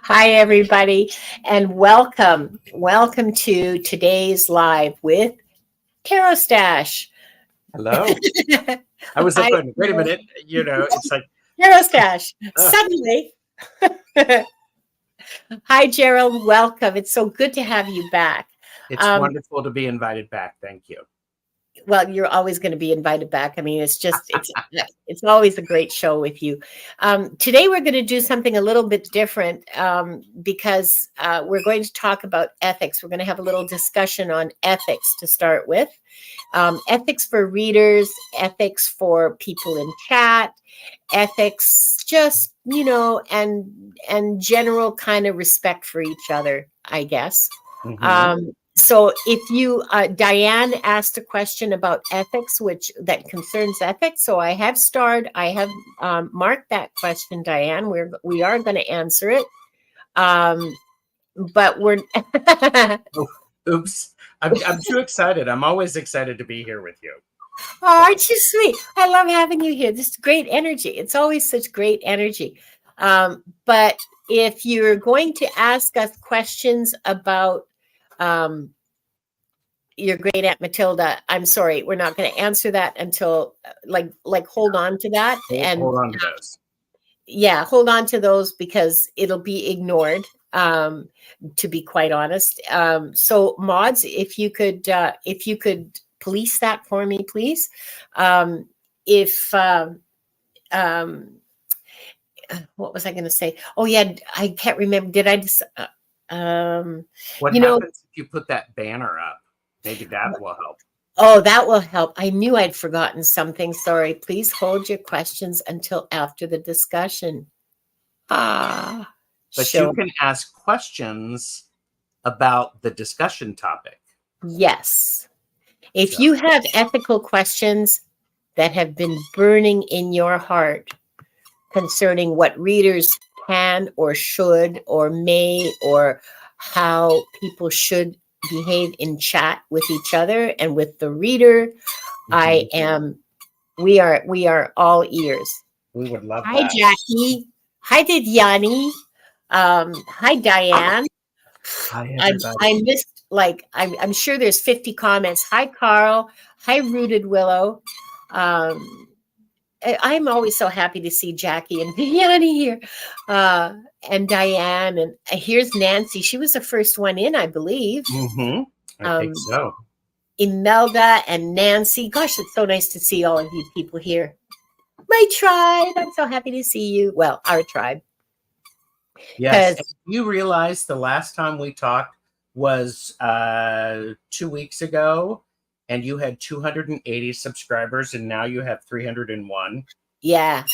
Hi, everybody, and welcome. Welcome to today's live with TarotStache. Hello. I was up Hi, going, wait a minute. It's like, TarotStache. uh, Suddenly. Hi, Gerald. Welcome. It's so good to have you back. it's wonderful to be invited back. Thank you. Well, you're always going to be invited back. I mean, it's always a great show with you. Today we're going to do something a little bit different because we're going to talk about ethics. We're going to have a little discussion on ethics to start with. Ethics for readers, ethics for people in chat, ethics, just and general kind of respect for each other, I guess. Mhm. So if you, Diane asked a question about ethics, that concerns ethics. So I have marked that question, Diane. We are going to answer it. But we're, Oh, oops. I'm too excited. I'm always excited to be here with you. oh, aren't you sweet? I love having you here. This is great energy. It's always such great energy. But if you're going to ask us questions about, your great aunt Matilda, I'm sorry, we're not going to answer that until hold on to that. Hold on to those. Yeah, hold on to those because it'll be ignored, to be quite honest. So mods, if you could police that for me, please. If What was I going to say? Oh yeah, I can't remember. Did I just What you know happens if you put that banner up? Maybe that will help. Oh, that will help. I knew I'd forgotten something. Sorry. Please hold your questions until after the discussion. But you Show. can ask questions about the discussion topic. Yes. If So, you have ethical questions that have been burning in your heart concerning what readers can or should or may, or how people should behave in chat with each other and with the reader, mhm. we are all ears. We would love Hi, that. Jackie. Hi, Viviani. Hi, Diane. Hi, I everybody. missed, I'm sure there's 50 comments. Hi, Carl. Hi, Rooted Willow. Um, I'm always so happy to see Jackie and Viviani here, and Diane. And here's Nancy. She was the first one in, I believe. I think so. Imelda and Nancy. Gosh, it's so nice to see all of you people here. My tribe. I'm so happy to see you. Well, our tribe. Yes. And you realize the last time we talked was 2 weeks ago, and you had 280 subscribers, and now you have 301. Yeah.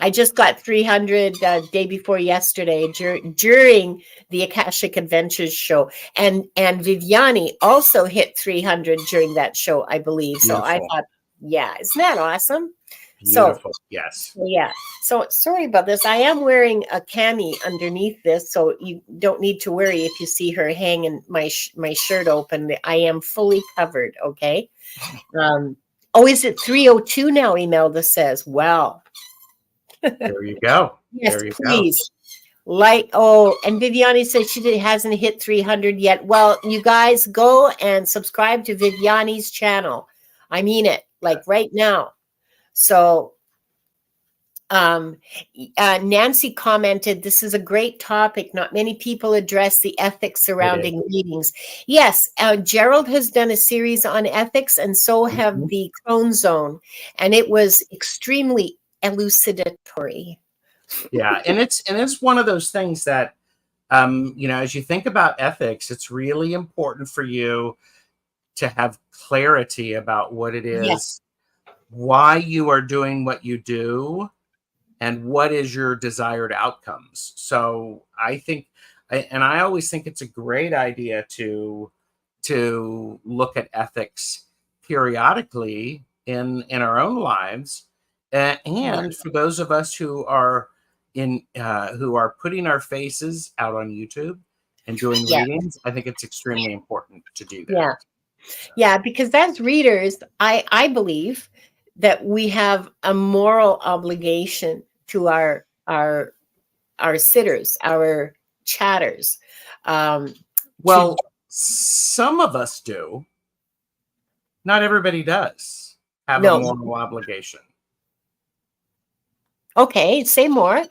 I just got 300 day before yesterday during the Akashic Adventures show. And Viviani also hit 300 during that show, I believe. So I Beautiful. thought, yeah, isn't that awesome? Beautiful. Yes. Yeah. So sorry about this. I am wearing a cami underneath this, so you don't need to worry if you see her hanging my shirt open. I am fully covered. Okay. Oh, is it 3:02 now? Imelda says. Well, There you go. yes, There you go. please. And Viviani says hasn't hit 300 yet. Well, you guys go and subscribe to Viviani's channel. I mean it, like right now. So Nancy commented, this is a great topic. Not many people address the ethics surrounding readings. Yes, Gerald has done a series on ethics, and so have the Crone Zone, and it was extremely elucidatory. Yeah, and it's one of those things that as you think about ethics, it's really important for you to have clarity about what it Yes. is, why you are doing what you do, and what is your desired outcomes. So I always think it's a great idea to look at ethics periodically in our own lives, and for those of us who are putting our faces out on YouTube and doing readings, I think it's extremely important to do that. Yeah, because as readers, I believe that we have a moral obligation to our sitters, our chatters. Um, Well, some of us do. Not everybody does have a no, moral obligation. okay, say more.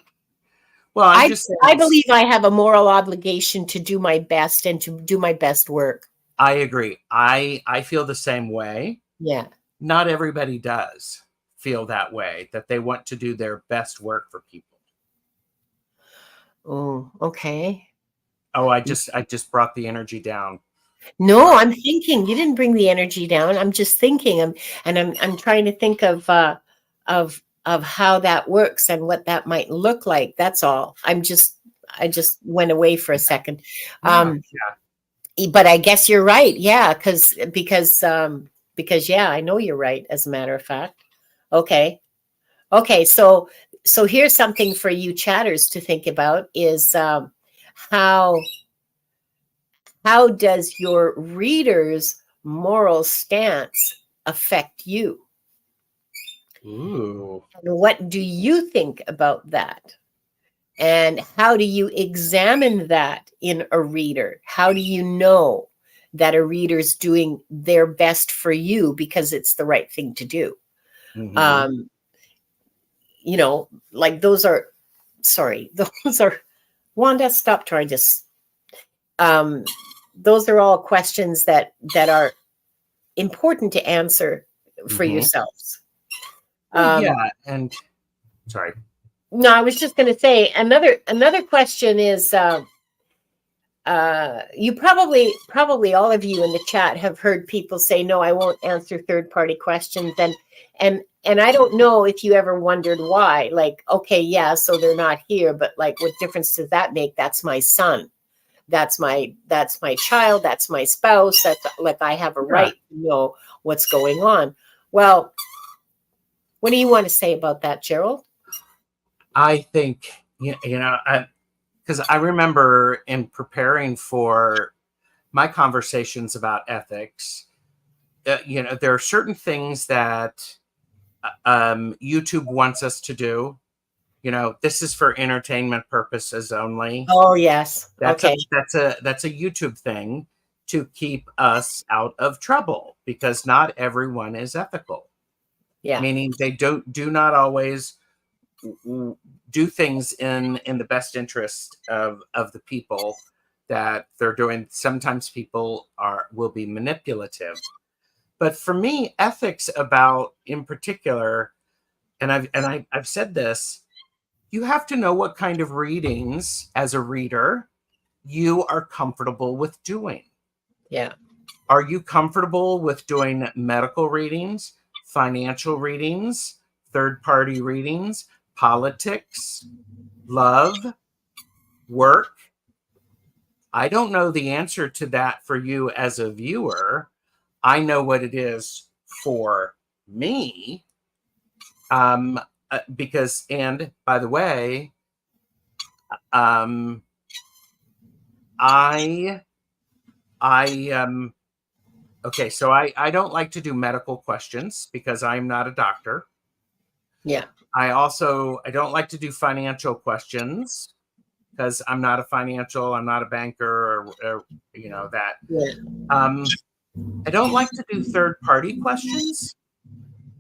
Well, I'm just I saying, believe I have a moral obligation to do my best and to do my best work. I agree. I feel the same way. Yeah. Not everybody does feel that way, that they want to do their best work for people. Oh, okay. Oh, I just brought the energy down. No, I'm thinking. You didn't bring the energy down. I'm just thinking. I'm trying to think of how that works and what that might look like. That's all. I just went away for a second. Yeah, But I guess you're right. Yeah, because yeah, I know you're right, as a matter of fact. Okay. Okay, so here's something for you chatters to think about is how how does your reader's moral stance affect you? Ooh. And what do you think about that? And how do you examine that in a reader? How do you know that a reader's doing their best for you because it's the right thing to do? Mm-hmm. Um, you know, like those are, sorry, those are, Wanda, stop trying to, um, those are all questions that are important to answer for Mm-hmm. yourselves. Well, yeah, and sorry. No, I was just going to say another question is you probably all of you in the chat have heard people say, no, I won't answer third party questions, and I don't know if you ever wondered why. Like, okay, yeah, so they're not here, but like, what difference does that make? That's my son, that's my child, that's my spouse, that's like, I have a Yeah. right to know what's going on. Well, what do you want to say about that, Gerald? I think, because I remember in preparing for my conversations about ethics, there are certain things that YouTube wants us to do. This is for entertainment purposes only. Oh, yes. That's a Okay. that's a YouTube thing to keep us out of trouble, because not everyone is ethical. Yeah. Meaning they do not always do things in the best interest of the people that they're doing. Sometimes people will be manipulative. But for me, ethics about, in particular, and I've said this, you have to know what kind of readings as a reader you are comfortable with doing. Yeah. Are you comfortable with doing medical readings, financial readings, third-party readings, politics, love, work? I don't know the answer to that for you as a viewer. I know what it is for me. Because, and by the way, um, I okay, so I don't like to do medical questions because I'm not a doctor. Yeah. I don't like to do financial questions because I'm not a banker, or that. Yeah. I don't like to do third party questions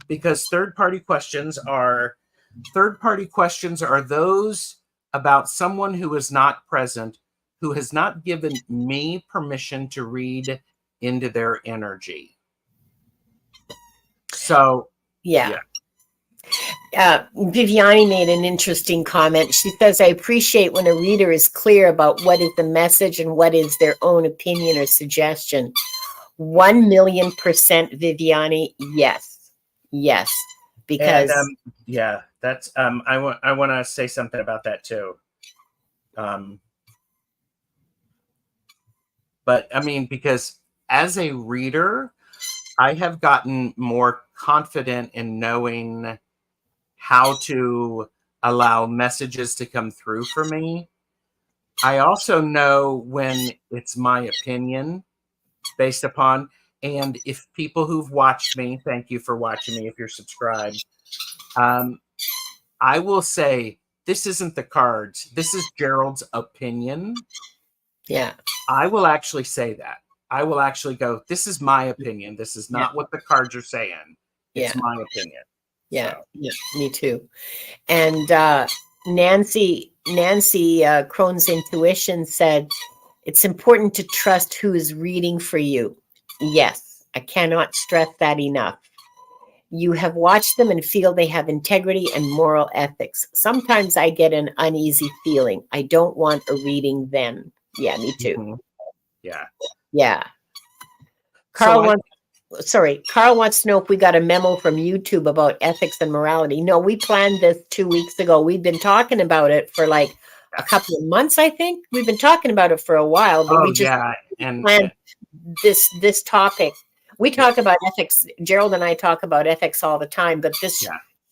because third party questions are those about someone who is not present, who has not given me permission to read into their energy. So, Yeah. yeah. Viviani made an interesting comment. She says, I appreciate when a reader is clear about what is the message and what is their own opinion or suggestion. 1,000,000%, Viviani. Yes. Yes. And Because yeah, that's I want to say something about that too. But I mean, because as a reader, I have gotten more confident in knowing how to allow messages to come through for me. I also know when it's my opinion based upon, and if people who've watched me, thank you for watching me if you're subscribed. I will say this isn't the cards. This is Gerald's opinion. Yeah. I will actually say that. I will actually go, this is my opinion. This is not what the cards are saying. It's my opinion. Yeah. So. Yeah. Me too. And Nancy Crohn's Intuition said, it's important to trust who is reading for you. Yes, I cannot stress that enough. You have watched them and feel they have integrity and moral ethics. Sometimes I get an uneasy feeling. I don't want a reading then. Yeah, me too. Mm-hmm. Yeah. Yeah. Carl wants to know if we got a memo from YouTube about ethics and morality. No, we planned this 2 weeks ago. We've been talking about it for like a couple of months, I think. We've been talking about it for a while, but we just planned this topic. We talk about ethics. Gerald and I talk about ethics all the time, but this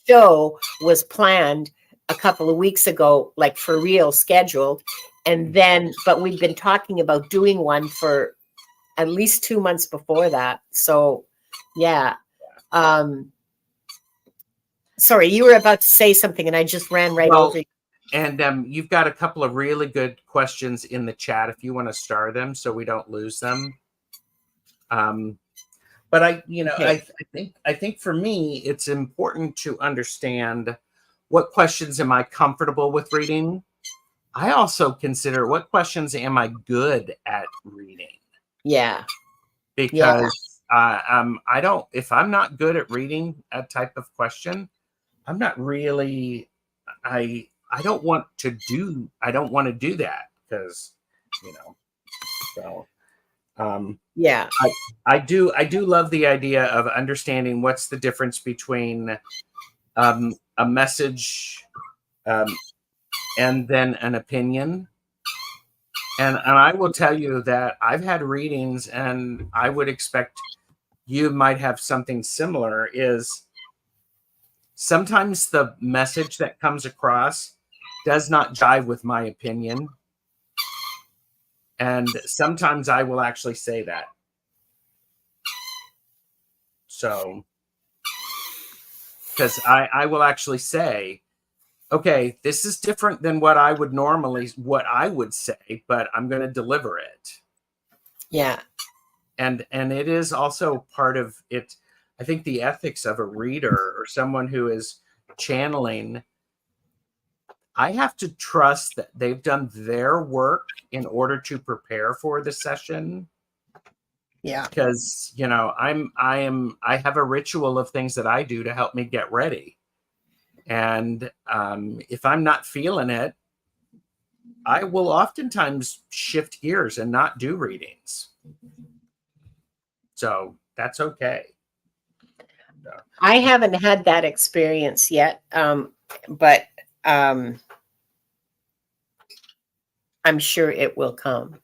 show was planned a couple of weeks ago, like for real, scheduled. And then, but we've been talking about doing one for at least 2 months before that. So, yeah. Sorry, you were about to say something and I just ran right over you. And you've got a couple of really good questions in the chat if you want to star them so we don't lose them. But I think for me, it's important to understand what questions am I comfortable with reading. I also consider what questions am I good at reading. Yeah. Because I don't, if I'm not good at reading a type of question, I'm not really, I don't want to do that because, so. I do love the idea of understanding what's the difference between a message and then an opinion. And I will tell you that I've had readings, and I would expect you might have something similar, is sometimes the message that comes across does not jive with my opinion. And sometimes I will actually say that. So, because I will actually say, okay, this is different than what I would say, but I'm going to deliver it. Yeah. And it is also part of it. I think the ethics of a reader or someone who is channeling, I have to trust that they've done their work in order to prepare for the session. Yeah. Because, I have a ritual of things that I do to help me get ready. And if I'm not feeling it, I will oftentimes shift gears and not do readings. So that's okay. I haven't had that experience yet, but I'm sure it will come,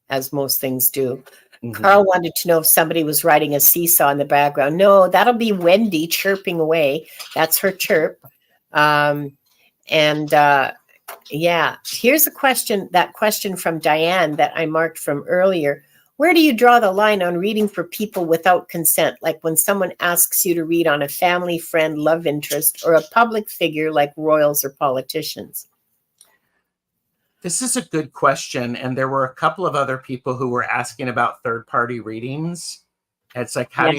as most things do. Mm-hmm. Carl wanted to know if somebody was riding a seesaw in the background. No, that'll be Wendy chirping away. That's her chirp. Here's a question, that question from Diane that I marked from earlier. Where do you draw the line on reading for people without consent? Like when someone asks you to read on a family, friend, love interest, or a public figure like royals or politicians? This is a good question. And there were a couple of other people who were asking about third-party readings. It's like, how do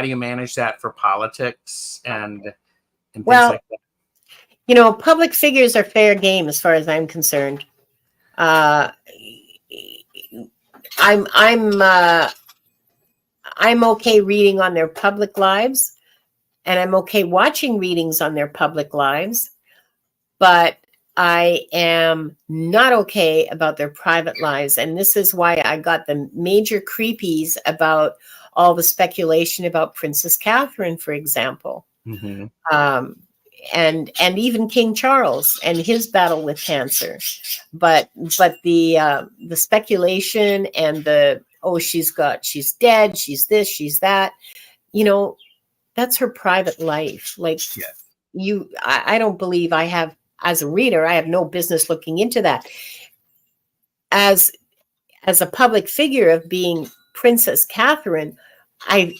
you manage that for politics and things like that? Public figures are fair game as far as I'm concerned. I'm okay reading on their public lives, and I'm okay watching readings on their public lives, but I am not okay about their private lives. And this is why I got the major creepies about all the speculation about Princess Catherine, for example. Mm-hmm. And even King Charles and his battle with cancer, but the speculation and she's dead, she's this, she's that, that's her private life. Like I don't believe I have, as a reader, I have no business looking into that. As a public figure of being Princess Catherine, I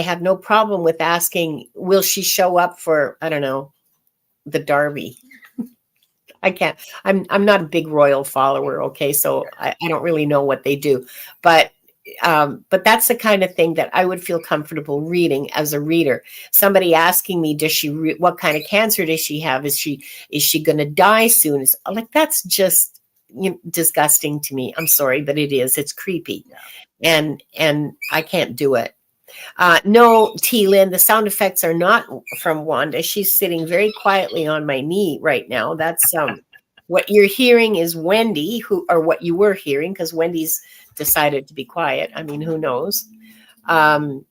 have no problem with asking, will she show up for, I don't know, the Derby? I can't. I'm not a big royal follower. Okay, so I don't really know what they do, but that's the kind of thing that I would feel comfortable reading as a reader. Somebody asking me, does she what kind of cancer does she have? Is she going to die soon? It's like, that's just, disgusting to me. I'm sorry, but it is. It's creepy, and I can't do it. No, T. Lynn, the sound effects are not from Wanda. She's sitting very quietly on my knee right now. That's what you're hearing is Wendy, or what you were hearing, because Wendy's decided to be quiet. I mean, who knows? And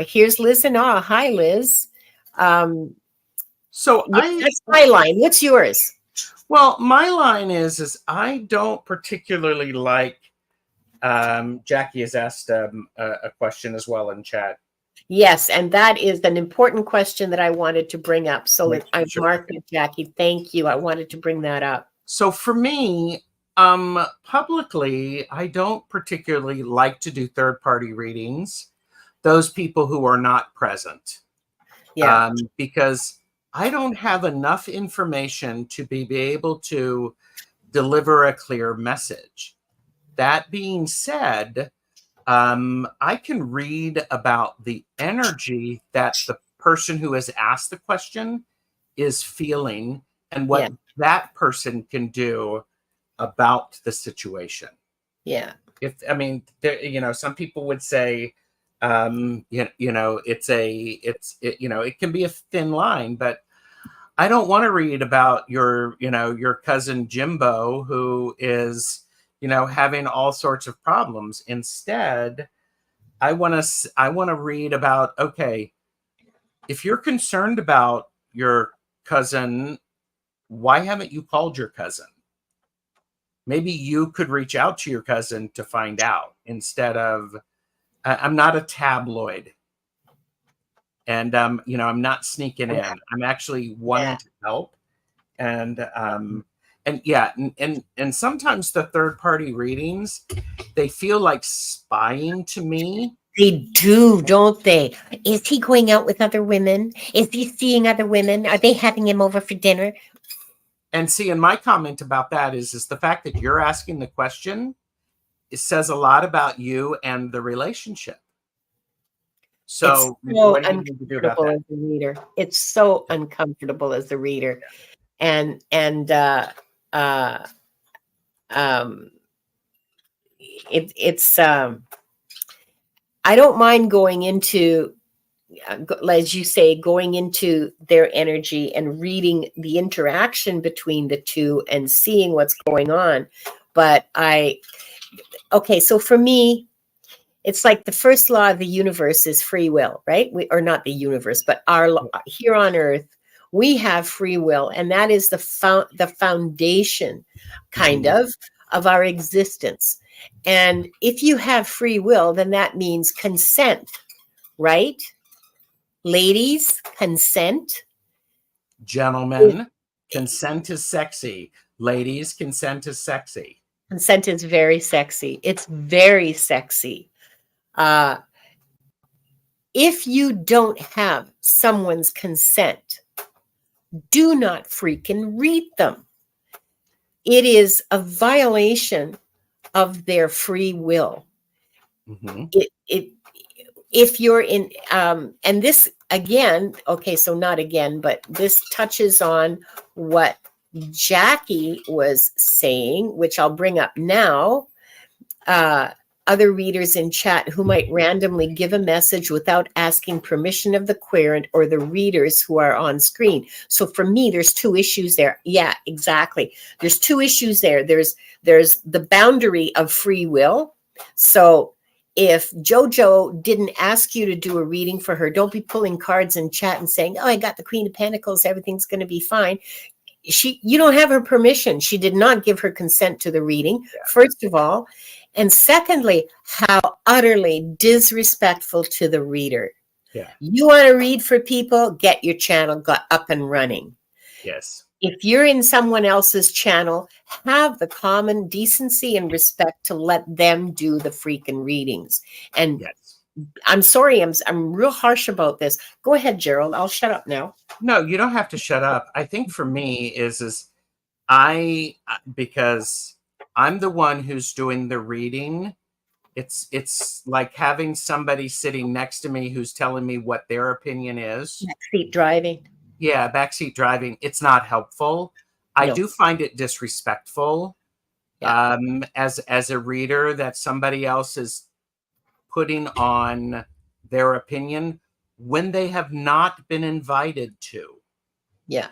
here's Liz and Ah. Hi, Liz. So that's my line. What's yours? Well, my line is I don't particularly like. Jackie has asked a question as well in chat. Yes, and that is an important question that I wanted to bring up. So I marked it, Jackie. Thank you. I wanted to bring that up. So for me, publicly, I don't particularly like to do third-party readings. Those people who are not present. Yeah. Because I don't have enough information to be able to deliver a clear message. That being said, I can read about the energy that the person who has asked the question is feeling and what that person can do about the situation. Yeah. Some people would say, it can be a thin line, but I don't want to read about your cousin Jimbo who is, having all sorts of problems. Instead, I want to read about, okay, if you're concerned about your cousin, why haven't you called your cousin? Maybe you could reach out to your cousin to find out instead of, I'm not a tabloid. And, I'm not sneaking in. I'm actually wanting to help. And sometimes the third party readings, they feel like spying to me. They do, don't they? Is he going out with other women? Is he seeing other women? Are they having him over for dinner? And see, and my comment about that is the fact that you're asking the question, it says a lot about you and the relationship. So what do you need to do about that? As a reader. It's so uncomfortable as a reader. And it's I don't mind going into, as you say, going into their energy and reading the interaction between the two and seeing what's going on. But so for me, it's like the first law of the universe is free will, right? Or not the universe, but here on Earth, we have free will, and that is the foundation, kind of our existence. And if you have free will, then that means consent, right? Ladies, consent. Gentlemen, consent is sexy. Ladies, consent is sexy. Consent is very sexy. It's very sexy. If you don't have someone's consent, do not freaking read them. It is a violation of their free will. If you're in, and this again, so not again, but this touches on what Jackie was saying, which I'll bring up now. Other readers in chat who might randomly give a message without asking permission of the querent or the readers who are on screen. So for me, there's two issues there. Yeah, exactly. There's two issues there. There's the boundary of free will. So if JoJo didn't ask you to do a reading for her, don't be pulling cards in chat and saying, oh, I got the Queen of Pentacles, everything's going to be fine. You don't have her permission. She did not give her consent to the reading, first of all. And secondly, how utterly disrespectful to the reader. Yeah. You want to read for people, get your channel up and running. Yes. If you're in someone else's channel, have the common decency and respect to let them do the freaking readings. And I'm sorry, I'm real harsh about this. Go ahead, Gerald. I'll shut up now. No, you don't have to shut up. I think for me is because I'm the one who's doing the reading. It's like having somebody sitting next to me who's telling me what their opinion is. Backseat driving. Yeah, backseat driving. It's not helpful. I No. do find it disrespectful, Yeah. as a reader, that somebody else is putting on their opinion when they have not been invited to. Yeah.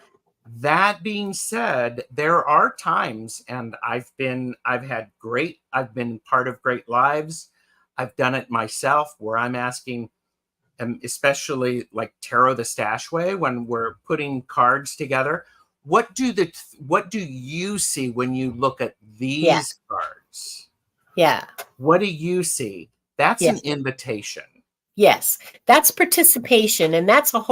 That being said, there are times, and I've been part of great lives. I've done it myself where I'm asking, especially like Tarot the Stash way, when we're putting cards together, what do you see when you look at Yeah. these cards? Yeah. What do you see? That's Yeah. an invitation. Yes, that's participation, and that's a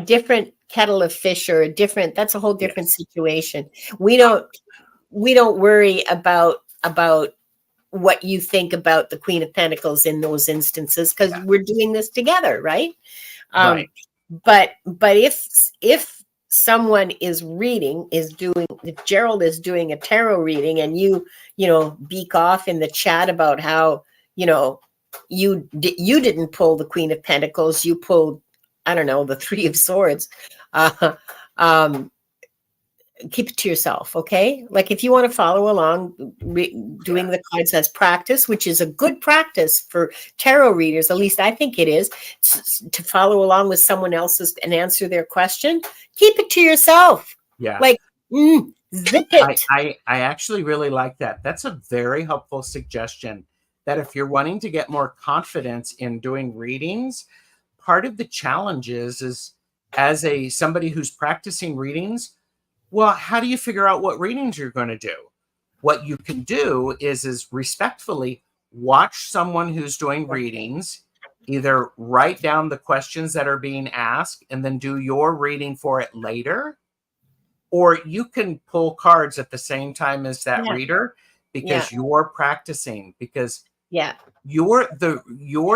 different kettle of fish, or that's a whole different Yes. situation. We don't worry about what you think about the Queen of Pentacles in those instances, because Yeah. we're doing this together, right? Right. But if someone is if Gerald is doing a tarot reading, and you beak off in the chat about how you didn't pull the Queen of Pentacles, you pulled, I don't know, the Three of Swords. Uh, um, Keep it to yourself, okay? Like, if you want to follow along, doing the cards as practice, which is a good practice for tarot readers, at least I think it is, to follow along with someone else's and answer their question. Keep it to yourself. Yeah. Like, zip it. I actually really like that. That's a very helpful suggestion, that if you're wanting to get more confidence in doing readings, part of the challenge is as somebody who's practicing readings, well, how do you figure out what readings you're going to do? What you can do is respectfully watch someone who's doing readings, either write down the questions that are being asked and then do your reading for it later, or you can pull cards at the same time as that reader, because you're practicing, because your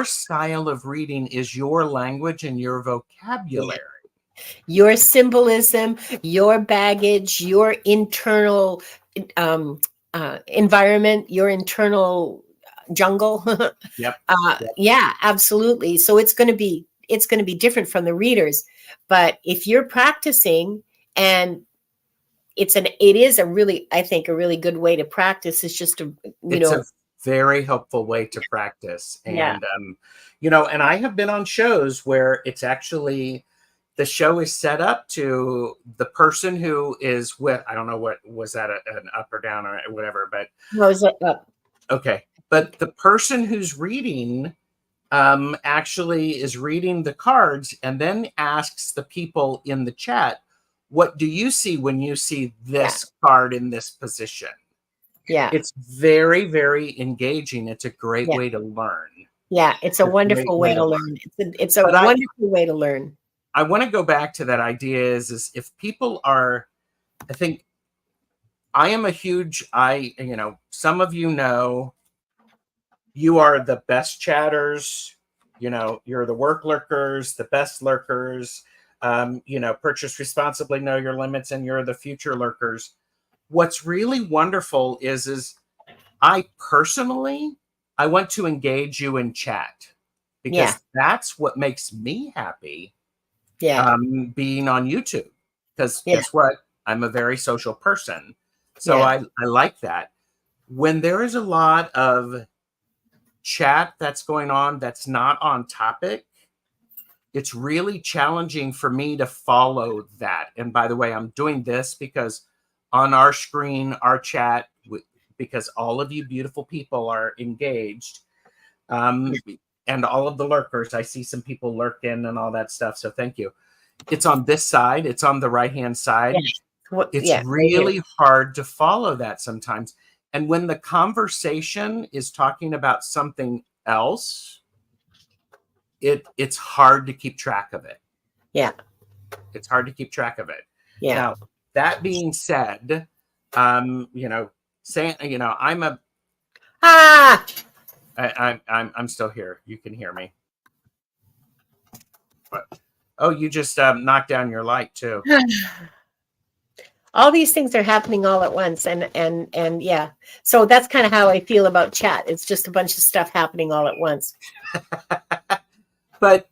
style of reading is your language and your vocabulary. Your symbolism, your baggage, your internal environment, your internal jungle. Yep. Yeah, absolutely. So it's going to be different from the readers. But if you're practicing, and it is a really, I think, a really good way to practice, is just to, It's a very helpful way to practice. And and I have been on shows where it's actually, the show is set up to the person who is with, I don't know, what was that, an up or down or whatever, but no, is it up? Okay. But the person who's reading actually is reading the cards and then asks the people in the chat, what do you see when you see this card in this position? Yeah. It's very, very engaging. It's a great way to learn. Yeah, it's a wonderful way to learn. It's a wonderful way to learn. I want to go back to that idea is if people are, I think I am a huge, some of you are the best chatters, you're the work lurkers, the best lurkers, purchase responsibly, know your limits, and you're the future lurkers. What's really wonderful is I personally, I want to engage you in chat, because that's what makes me happy. Being on YouTube, because guess what? I'm a very social person. So I like that. When there is a lot of chat that's going on that's not on topic, it's really challenging for me to follow that. And by the way, I'm doing this because on our screen, our chat, because all of you beautiful people are engaged, and all of the lurkers, I see some people lurking and all that stuff. So thank you. It's on this side. It's on the right-hand side. It's really hard to follow that sometimes. And when the conversation is talking about something else, it's hard to keep track of it. Yeah. It's hard to keep track of it. Yeah. Now, that being said, saying, I'm a... I'm still here. You can hear me. But, oh, you just knocked down your light too. All these things are happening all at once, and yeah. So that's kind of how I feel about chat. It's just a bunch of stuff happening all at once. but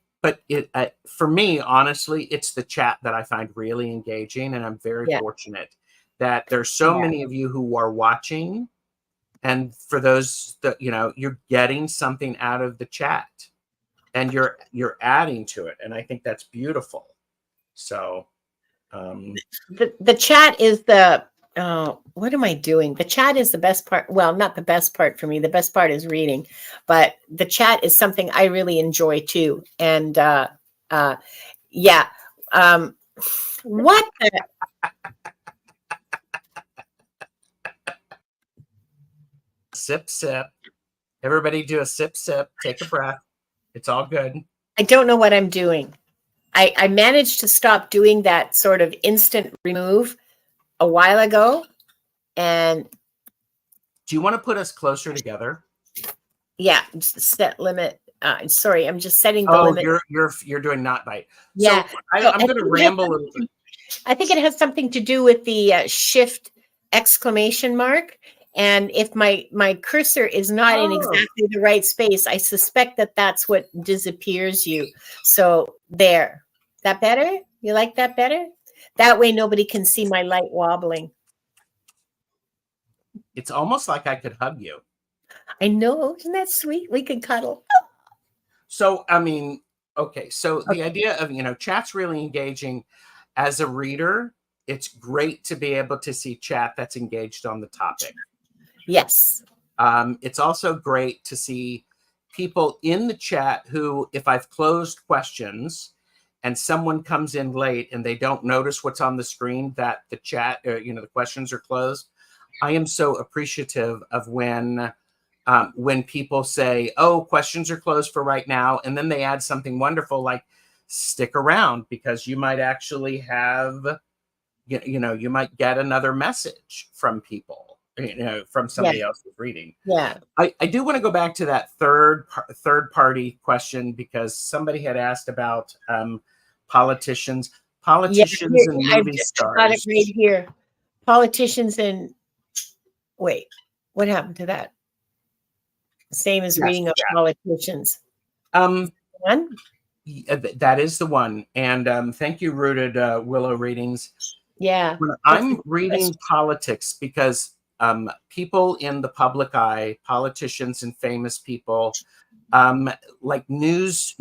it for me, honestly, it's the chat that I find really engaging, and I'm very fortunate that there's so many of you who are watching, and for those that you're getting something out of the chat, and you're adding to it, and I think that's beautiful. So the chat is the what am I doing? The chat is the best part. Well, not the best part for me. The best part is reading, but the chat is something I really enjoy too. And yeah, what the sip, sip. Everybody do a sip, sip. Take a breath. It's all good. I don't know what I'm doing. I managed to stop doing that sort of instant remove a while ago. And do you want to put us closer together? Yeah, set limit. Sorry, I'm just setting the limit. You're doing not bite. Yeah, so I'm going to ramble a little bit. I think it has something to do with the shift exclamation mark. And if my cursor is not in exactly the right space, I suspect that that's what disappears you. So there. That better? You like that better? That way nobody can see my light wobbling. It's almost like I could hug you. I know. Isn't that sweet? We could cuddle. So, I mean, okay. So the idea of, chat's really engaging. As a reader, it's great to be able to see chat that's engaged on the topic. Yes. It's also great to see people in the chat who, if I've closed questions and someone comes in late and they don't notice what's on the screen, that the chat, the questions are closed. I am so appreciative of when people say, oh, questions are closed for right now. And then they add something wonderful like stick around because you might actually have, you might get another message from people, from somebody else who's reading. Yeah. I do want to go back to that third party question because somebody had asked about politicians and movie stars. Got it right here. Politicians and wait, what happened to that? Same as reading of politicians. One? That is the one. And thank you, Rooted Willow Readings. Yeah. When I'm reading politics, because people in the public eye, politicians and famous people, like news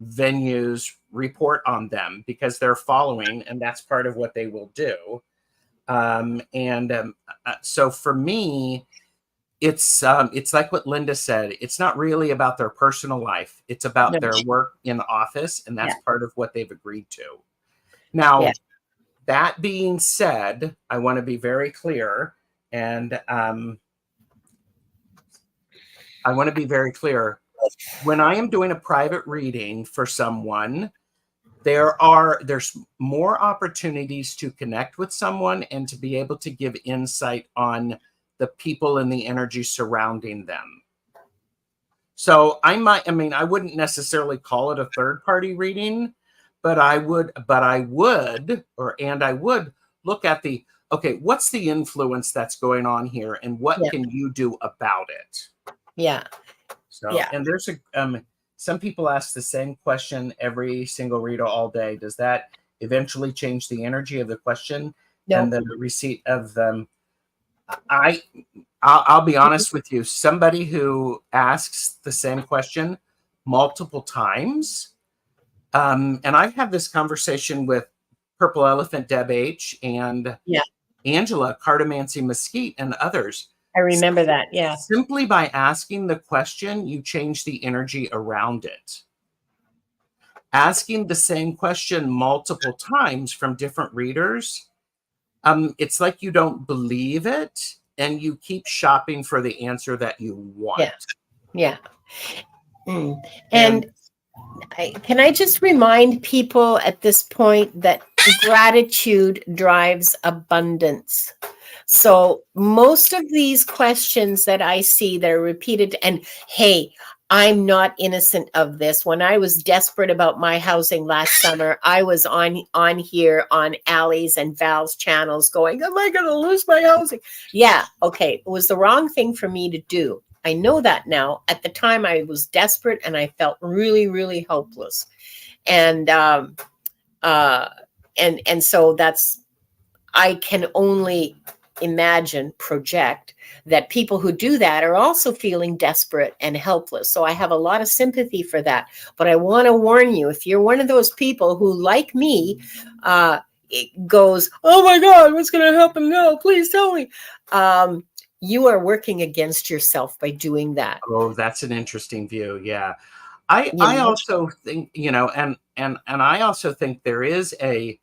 venues report on them because they're following, and that's part of what they will do. So for me, it's like what Linda said. It's not really about their personal life. It's about their work in office, and that's part of what they've agreed to. Now, that being said, I want to be very clear, and I want to be very clear. When I am doing a private reading for someone, there's more opportunities to connect with someone and to be able to give insight on the people and the energy surrounding them. So I wouldn't necessarily call it a third party reading, but I would look at what's the influence that's going on here and what can you do about it? Yeah. So, and there's some people ask the same question every single reader all day. Does that eventually change the energy of the question and the receipt of them? I'll be honest with you. Somebody who asks the same question multiple times, and I've had this conversation with Purple Elephant Deb H and Angela Cartomancy Mesquite and others. I remember that. Yeah. Simply by asking the question, you change the energy around it. Asking the same question multiple times from different readers, it's like you don't believe it and you keep shopping for the answer that you want. Yeah. And can I just remind people at this point that gratitude drives abundance. So most of these questions that I see that are repeated, and hey, I'm not innocent of this. When I was desperate about my housing last summer, I was on here on Allie's and Val's channels going, am I going to lose my housing? Yeah, okay. It was the wrong thing for me to do. I know that now. At the time, I was desperate and I felt really, really hopeless. And so I can only imagine, project that people who do that are also feeling desperate and helpless. So I have a lot of sympathy for that. But I want to warn you, if you're one of those people who, like me, it goes, oh my God, what's going to happen now? Please tell me. You are working against yourself by doing that. Oh, that's an interesting view. Yeah. I You I know? also think, and I also think there is a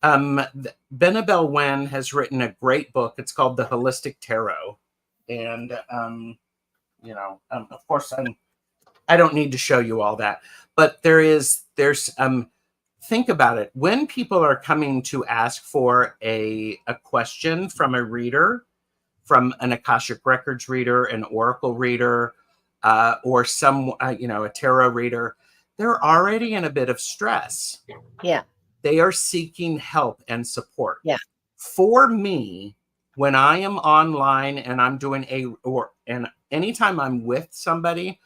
Benabel Wen has written a great book. It's called The Holistic Tarot. And of course I don't need to show you all that, but there's think about it. When people are coming to ask for a question from a reader, from an Akashic Records reader, an Oracle reader, or a tarot reader, they're already in a bit of stress. Yeah. They are seeking help and support. Yeah. For me, when I am online and I'm doing and anytime I'm with somebody,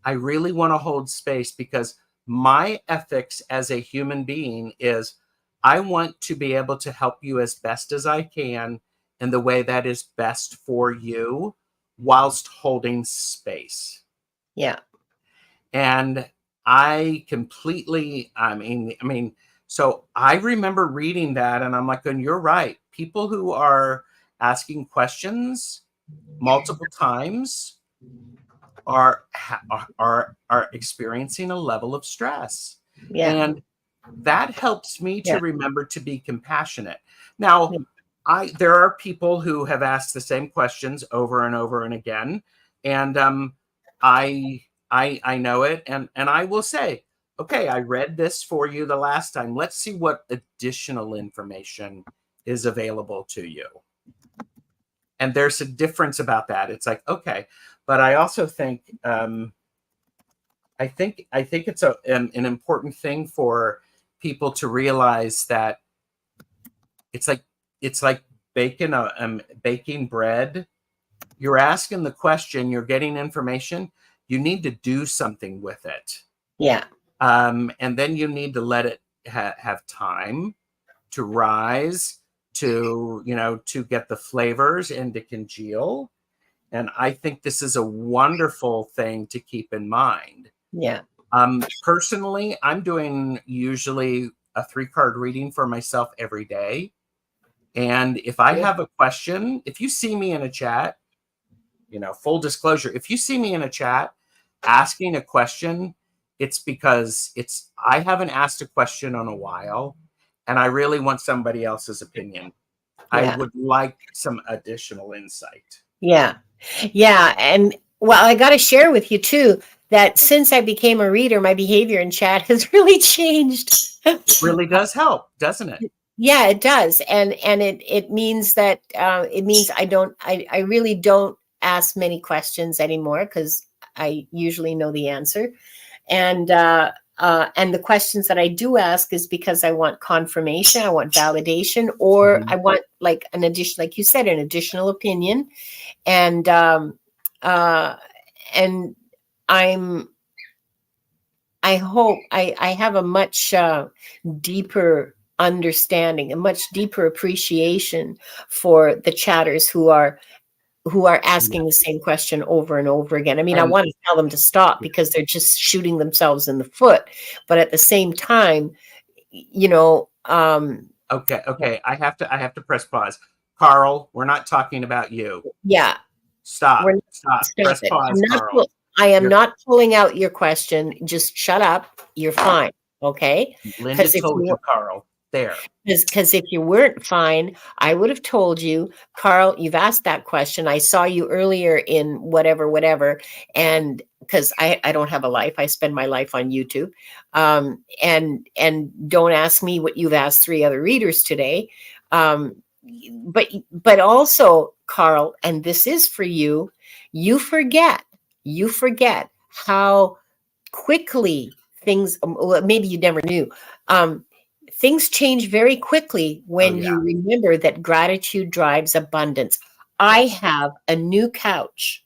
I really want to hold space, because my ethics as a human being is I want to be able to help you as best as I can in the way that is best for you, whilst holding space. Yeah. And I completely, so I remember reading that and I'm like, and you're right. People who are asking questions multiple times are experiencing a level of stress. Yeah. And that helps me to Yeah. remember to be compassionate. Now, there are people who have asked the same questions over and over and again. And I know it, and I will say, okay, I read this for you the last time. Let's see what additional information is available to you. And there's a difference about that. It's like, okay, but I also think I think it's an important thing for people to realize that it's like baking bread. You're asking the question, you're getting information, you need to do something with it. Yeah. And then you need to let it have time to rise, to get the flavors and to congeal. And I think this is a wonderful thing to keep in mind. Yeah. Personally, I'm doing usually a 3-card reading for myself every day. And if I have a question, if you see me in a chat, full disclosure, if you see me in a chat asking a question, it's because I haven't asked a question in a while and I really want somebody else's opinion. Yeah. I would like some additional insight. Yeah. Yeah. And well, I got to share with you too, that since I became a reader, my behavior in chat has really changed. It really does help, doesn't it? Yeah, it does. And it means that I really don't ask many questions anymore, because I usually know the answer. And the questions that I do ask is because I want confirmation, I want validation, or I want like an addition, like you said, an additional opinion. And I hope I have a much deeper understanding, a much deeper appreciation for the chatters who are asking the same question over and over again. I mean, I want to tell them to stop because they're just shooting themselves in the foot. But at the same time, Okay. I have to press pause. Carl, we're not talking about you. Yeah. Stop. Stop Press it. pause, Carl. I am not pulling out your question. Just shut up. You're fine. Okay. Linda told you, Carl. There. Because if you weren't fine, I would have told you, Carl, you've asked that question. I saw you earlier in whatever. And because I don't have a life, I spend my life on YouTube. And don't ask me what you've asked 3 other readers today. but also, Carl, and this is for you, you forget how quickly things, well, maybe you never knew, things change very quickly Oh when yeah. you remember that gratitude drives abundance. I Yes. have a new couch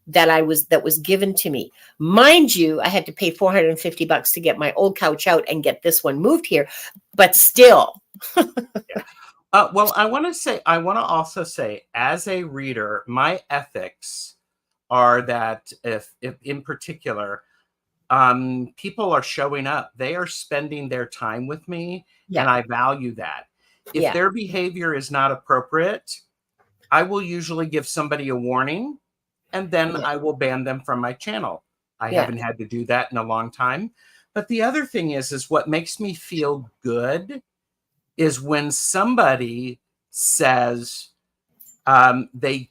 that was given to me. Mind you, I had to pay $450 to get my old couch out and get this one moved here, but still. Yeah. Well, I want to also say, as a reader, my ethics are that if in particular, people are showing up, they are spending their time with me, and Yeah, I value that. If yeah, their behavior is not appropriate, I will usually give somebody a warning, and then yeah, I will ban them from my channel. I yeah, haven't had to do that in a long time. But the other thing is what makes me feel good is when somebody says, they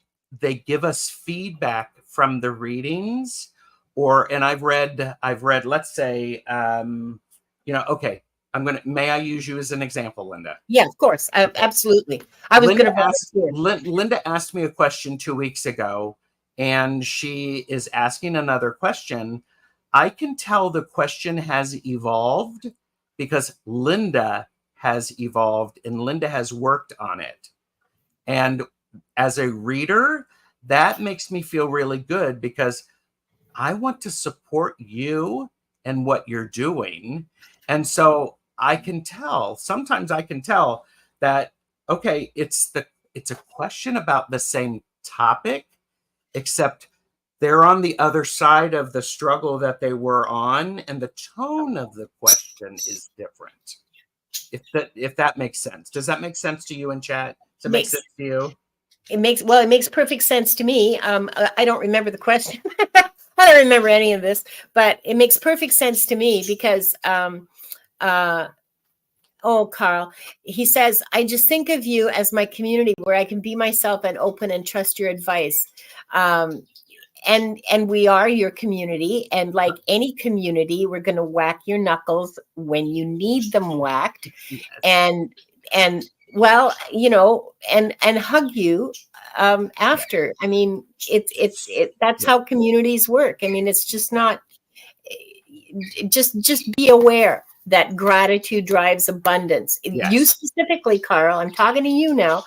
give us feedback from the readings, or and I've read, let's say, okay, may I use you as an example, Linda? yeah, of course. Okay. Absolutely. I was going to volunteer. Linda asked me a question 2 weeks ago, and she is asking another question. I can tell the question has evolved because Linda has evolved and Linda has worked on it. And as a reader, that makes me feel really good because I want to support you and what you're doing. And so sometimes I can tell that, okay, it's a question about the same topic, except they're on the other side of the struggle that they were on, and the tone of the question is different. If that makes sense. Does that make sense to you in chat? Does it make Makes sense to you? it makes perfect sense to me. I don't remember the question. I don't remember any of this, but it makes perfect sense to me because uh oh, Carl, he says, I just think of you as my community where I can be myself and open and trust your advice. Um, and we are your community, and like any community, we're going to whack your knuckles when you need them whacked, Yes. and and well, and hug you Yeah. after. I mean, it that's Yeah. how communities work. I mean, it's just not, just be aware that gratitude drives abundance. You Yes. specifically, Carl, I'm talking to you now.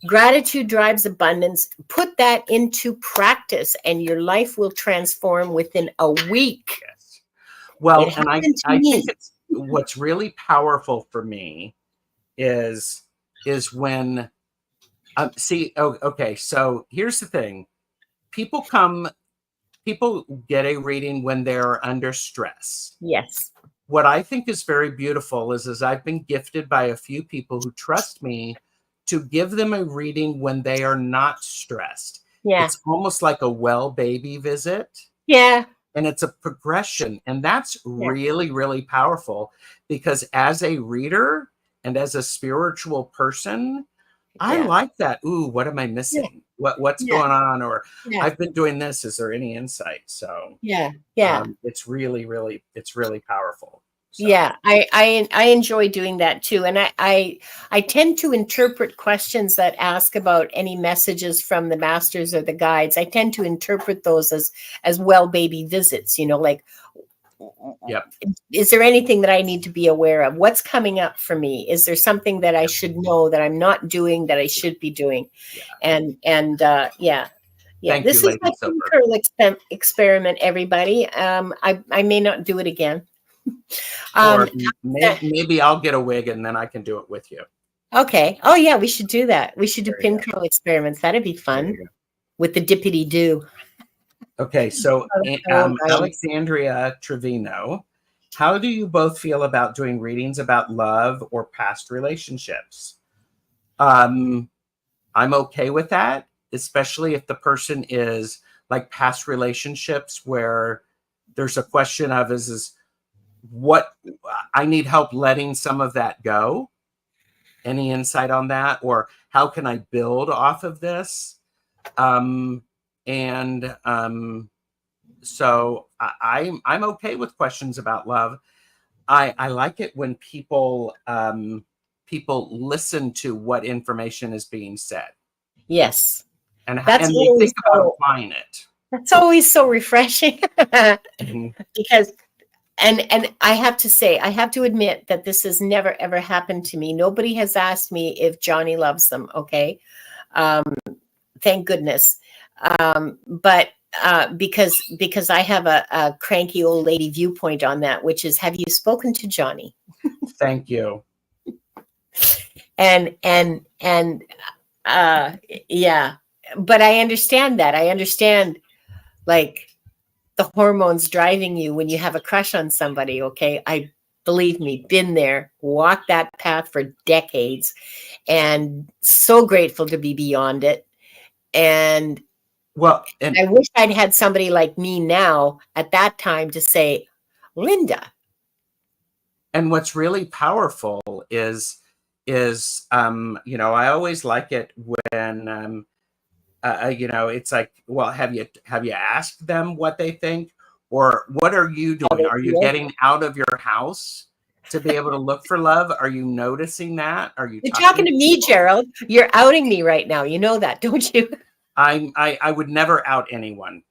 Gratitude drives abundance. Put that into practice, and your life will transform within a week. Yes. It Well, and I happened to I think me. it's what's really powerful for me is when see, oh, okay, so here's the thing. People come people get a reading when they're under stress. Yes. What I think is very beautiful is I've been gifted by a few people who trust me to give them a reading when they are not stressed. Yeah. It's almost like a well baby visit, Yeah. and it's a progression, and that's Yeah. really, really powerful because as a reader and as a spiritual person, I Yeah. like that. Ooh, what am I Yeah. missing? What's Yeah. going on? Or Yeah. I've been doing this. Is there any insight? So Yeah. Yeah. it's really, really, it's really powerful. So Yeah, I enjoy doing that too, and I tend to interpret questions that ask about any messages from the masters or the guides. I tend to interpret those as well baby visits. Like, yep, is there anything that I need to be aware of? What's coming up for me? Is there something that I yep, should know that I'm not doing that I should be doing? yeah. Yeah. Yeah, Thank you, this is my Lady Silver. curl experiment, everybody. I may not do it again. Or Um, maybe I'll get a wig and then I can do it with you. Okay. Oh, yeah, we should do that. We should do There you pin go. curl experiments. That'd be There fun you go. with the dippity do. Okay, so Oh, my. Alexandria Trevino, how do you both feel about doing readings about love or past relationships? Um, I'm okay with that, especially if the person is like past relationships where there's a question of is what I need help letting some of that go. Any insight on that, or how can I build off of this? Um, and So I'm okay with questions about love. I like it when people listen to what information is being said, Yes. and That's they always think about so, applying it. that's always so refreshing. Mhm. Because and I have to say, I have to admit that this has never ever happened to me. Nobody has asked me if Johnny loves them, okay? Thank goodness. But because I have a cranky old lady viewpoint on that, which is, have you spoken to Johnny? Thank you. And uh yeah, but I understand that. I understand, like, the hormones driving you when you have a crush on somebody. Okay, I, believe me, been there, walked that path for decades, and so grateful to be beyond it. And Well, and I wish I'd had somebody like me now at that time to say, Linda. what's really powerful is you know, I always like it when you know, it's like, well, have you asked them what they think, or what are you How doing? they Are you feel. getting out of your house to be able to look for love? Are you noticing that? Are you You're talking talking to to me, people? Gerald. You're outing me right now. You know that, don't you? I would never out anyone,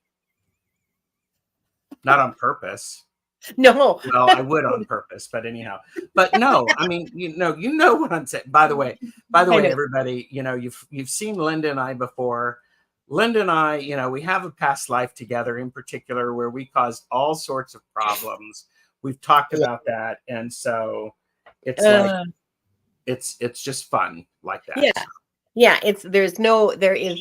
not on purpose. No. Well, I would on purpose, but anyhow. But no, I mean, you know what I'm saying. By the I way, know. everybody, you know, you've seen Linda and I before. Linda and I, you know, we have a past life together in particular where we caused all sorts of problems. We've talked Yeah. about that, and so it's like it's just fun like that. Yeah. Yeah, there is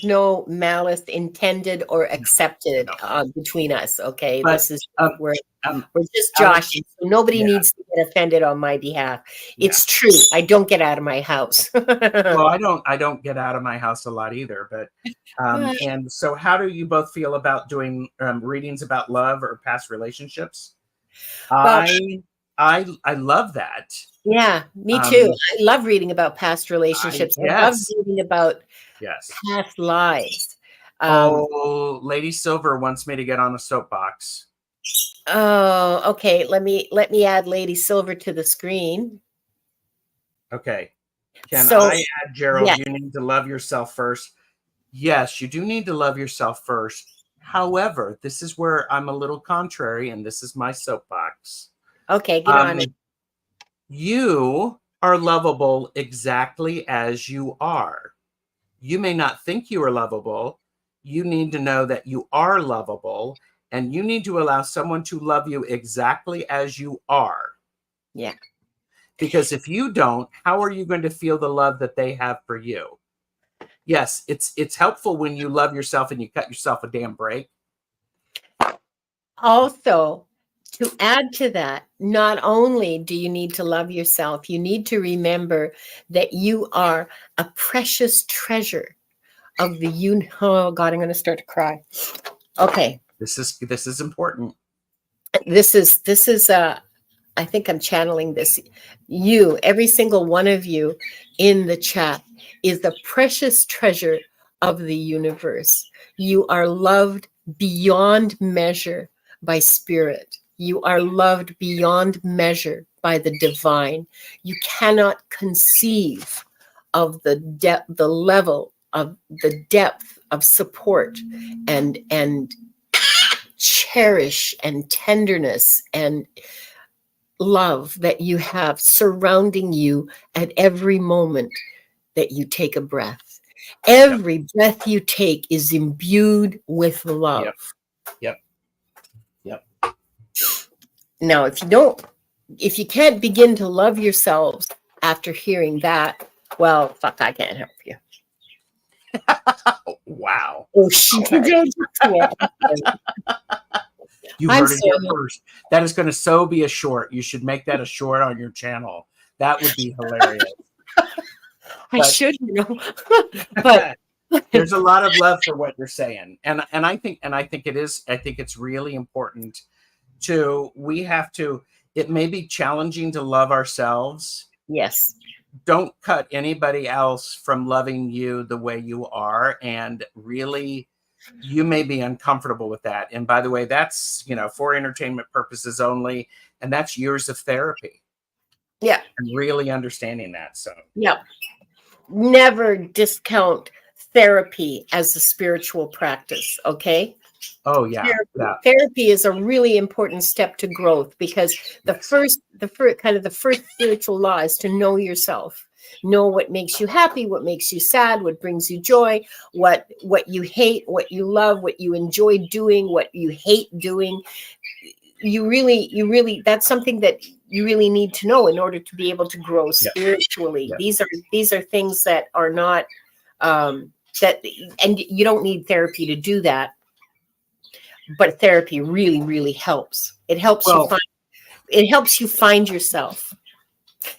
no malice intended or accepted No. between us. Okay, But this is, um, we're um, we're just Alex, joshing, so nobody yeah, needs to get offended on my behalf. yeah. It's true. I don't get out of my house. Well, I don't get out of my house a lot either, but and so how do you both feel about doing readings about love or past relationships? Well, I love that. yeah, me too. Um, I love reading about past relationships. I love yes, reading about yes. past lives. Um, Oh, Lady Silver wants me to get on a soapbox. oh, okay. Let me add Lady Silver to the screen. Okay. Can So, I add, Gerald, yeah, you need to love yourself first? Yes, you do need to love yourself first. However, this is where I'm a little contrary, and this is my soapbox. okay, get on it. Um, you are lovable exactly as you are. You may not think you are lovable. You need to know that you are lovable, and you need to allow someone to love you exactly as you are. Yeah. Because if you don't, how are you going to feel the love that they have for you? Yes, it's helpful when you love yourself and you cut yourself a damn break. Also, to add to that, not only do you need to love yourself, you need to remember that you are a precious treasure of the oh God, I'm going to start to cry. Okay. This is important. This is I think I'm channeling this. You, every single one of you in the chat, is the precious treasure of the universe. You are loved beyond measure by spirit. You are loved beyond measure by the divine. You cannot conceive of the level of the depth of support and cherish and tenderness and love that you have surrounding you at every moment that you take a breath. Yep. Every breath you take is imbued with love. Yep. Yep. Yep. Now, if you can't begin to love yourselves after hearing that, well, fuck, I can't help you. Wow. Oh, she Okay. You I'm heard it here sorry. first. That is going to so be a short. You should make that a short on your channel. That would be hilarious. I But should, but there's a lot of love for what you're saying, and I think it is. I think it's really important to. We have to. It may be challenging to love ourselves. yes. Don't cut anybody else from loving you the way you are, and really, you may be uncomfortable with that. And by the way, that's, you know, for entertainment purposes only, and that's years of therapy. Yeah. and really understanding that. So Yeah. Never discount therapy as a spiritual practice. Okay. oh yeah, yeah, Therapy is a really important step to growth, because yes, the first kind of the first spiritual law is to know yourself. Know what makes you happy, what makes you sad, what brings you joy, what you hate, what you love, what you enjoy doing, what you hate doing. You really that's something that you really need to know in order to be able to grow yeah, spiritually. yeah. These are things that are not that and you don't need therapy to do that, but therapy really, really helps. Well, It helps you find yourself.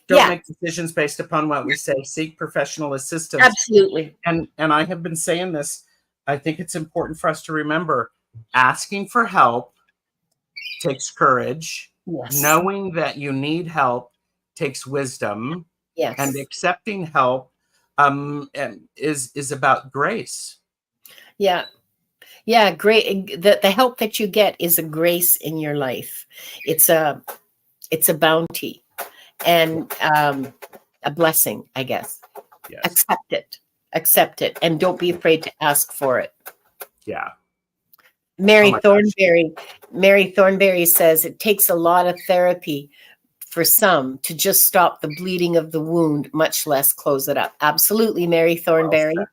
don't Yeah, make decisions based upon what we say. Seek professional assistance. absolutely. And I have been saying this. I think it's important for us to remember asking for help takes courage. Yes. Knowing that you need help takes wisdom, and Yes. accepting help and is about grace. Yeah. Yeah. Great. The help that you get is a grace in your life. It's a it's a bounty and a blessing, I guess. Yes. Accept it. Accept it. And don't be afraid to ask for it. Yeah. Oh Mary my gosh. Thornberry, Mary Thornberry says it takes a lot of therapy for some to just stop the bleeding of the wound, much less close it up. Absolutely, Mary Well Thornberry. said.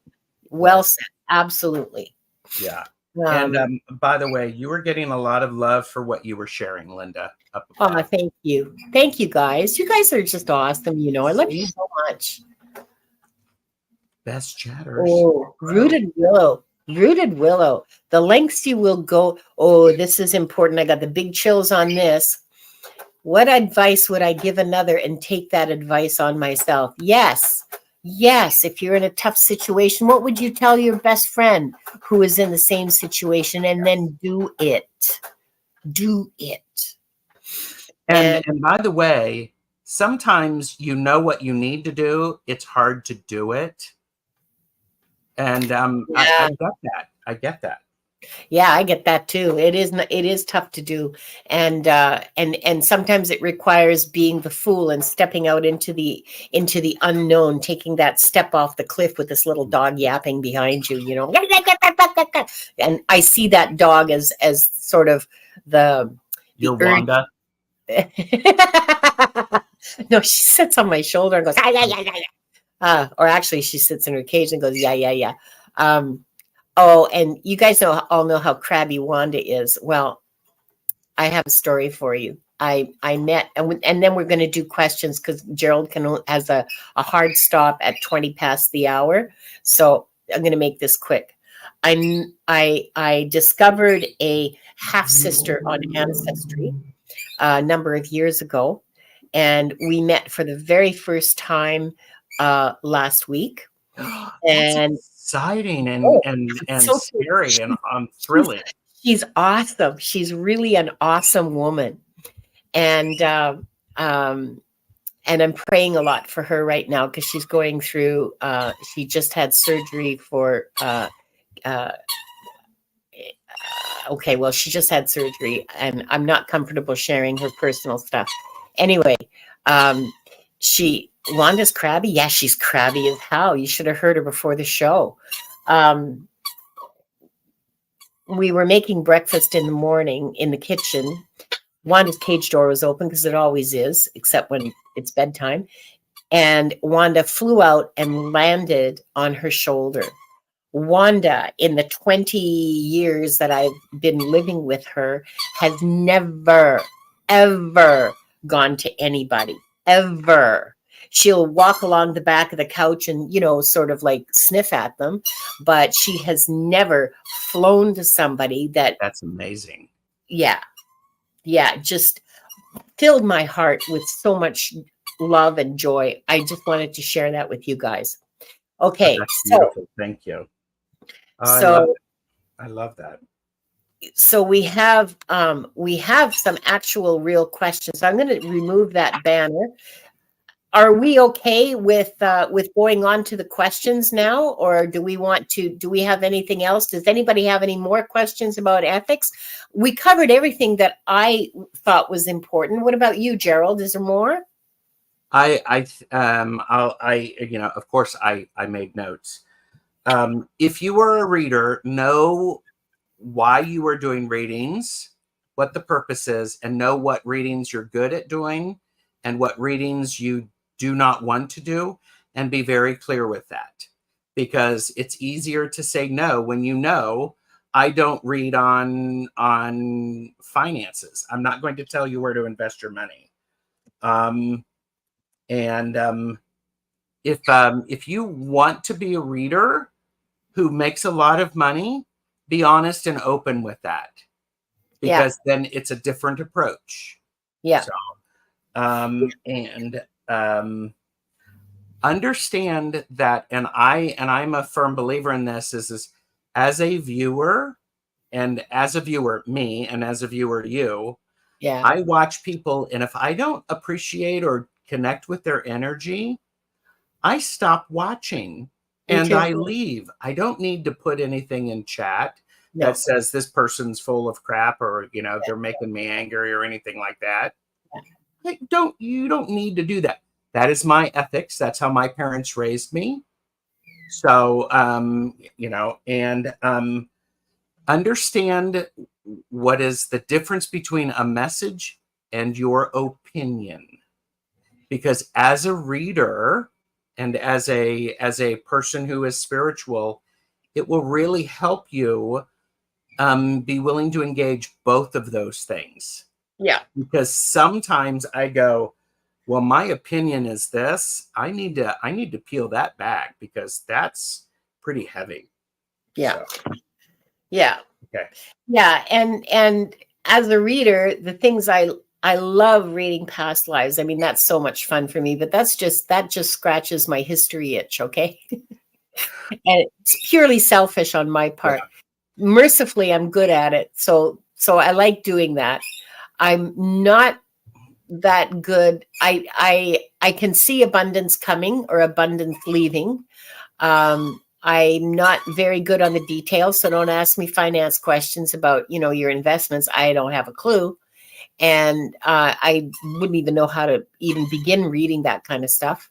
Well Well said. said. Absolutely. Yeah. And Um, by the way, you were getting a lot of love for what you were sharing, Linda, up oh, above. thank you. Thank you, guys. You guys are just awesome. I love you See? so much. Best chatters. Oh, Bro. rooted willow. Rooted willow. The lengths you will go. Oh, this is important. I got the big chills on this. What advice would I give another and take that advice on myself? Yes. Yes. If you're in a tough situation, what would you tell your best friend who is in the same situation? And then do it. Do it. And And by the way, sometimes you know what you need to do. It's hard to do it. And I yeah, get that. I get that. yeah, I get that too. It is tough to do. And sometimes it requires being the fool and stepping out into the unknown, taking that step off the cliff with this little dog yapping behind you. And I see that dog as sort of the You're urge. Wanda. No, she sits on my shoulder and goes, ah, yeah, yeah, yeah, yeah. Or actually she sits in her cage and goes, yeah, yeah, yeah. Oh, and you guys all know how crabby Wanda is. Well, I have a story for you. I met, and then we're going to do questions because Gerald has a hard stop at 20 past the hour. So I'm going to make this quick. I discovered a half sister on Ancestry a number of years ago, and we met for the very first time last week. That's And exciting oh, and so scary and she's thrilling. she's awesome. She's really an awesome woman, and um, and I'm praying a lot for her right now because she's going through. She just had surgery for. Uh, okay, well, she just had surgery, and I'm not comfortable sharing her personal stuff. Anyway, um, Wanda's crabby. Yeah, she's crabby as hell. You should have heard her before the show. Um, we were making breakfast in the morning in the kitchen. Wanda's cage door was open because it always is, except when it's bedtime. And Wanda flew out and landed on her shoulder. Wanda, in the 20 years that I've been living with her, has never, ever gone to anybody, ever. She'll walk along the back of the couch and, sort of like sniff at them, but she has never flown to somebody that, That's amazing. yeah, yeah, just filled my heart with so much love and joy. I just wanted to share that with you guys. Oh, Okay, that's beautiful. Thank you. Oh, I love so it. I love that. so we have some actual real questions. I'm going to remove that banner. Are we okay with going on to the questions now, or do we have anything else? Does anybody have any more questions about ethics? We covered everything that I thought was important. What about you, Gerald? Is there more? Of course, I made notes. If you are a reader, know why you are doing readings, what the purpose is, and know what readings you're good at doing and what readings you do not want to do, and be very clear with that, because it's easier to say no when you know. I don't read on finances. I'm not going to tell you where to invest your money. And if you want to be a reader who makes a lot of money, be honest and open with that, Yeah. because then it's a different approach. Yeah. So, and understand that, and I'm a firm believer in this, is as a viewer, me, and as a viewer, you, Yeah. I watch people, and if I don't appreciate or connect with their energy, I stop watching Me and too. I leave. I don't need to put anything in chat that No. says this person's full of crap, or they're making me angry or anything like that. Like, you don't need to do that. That is my ethics. That's how my parents raised me. So and understand what is the difference between a message and your opinion. Because as a reader and as a person who is spiritual, it will really help you be willing to engage both of those things. Yeah. Because sometimes I go, well, my opinion is this. I need to peel that back, because that's pretty heavy. Yeah. So, Yeah. okay. Yeah. And as a reader, the things I love reading past lives. I mean, that's so much fun for me, but that just scratches my history itch. Okay. And it's purely selfish on my part. Yeah. Mercifully, I'm good at it. So I like doing that. I'm not that good. I can see abundance coming or abundance leaving. I'm not very good on the details, so don't ask me finance questions about your investments. I don't have a clue, and I wouldn't even know how to even begin reading that kind of stuff.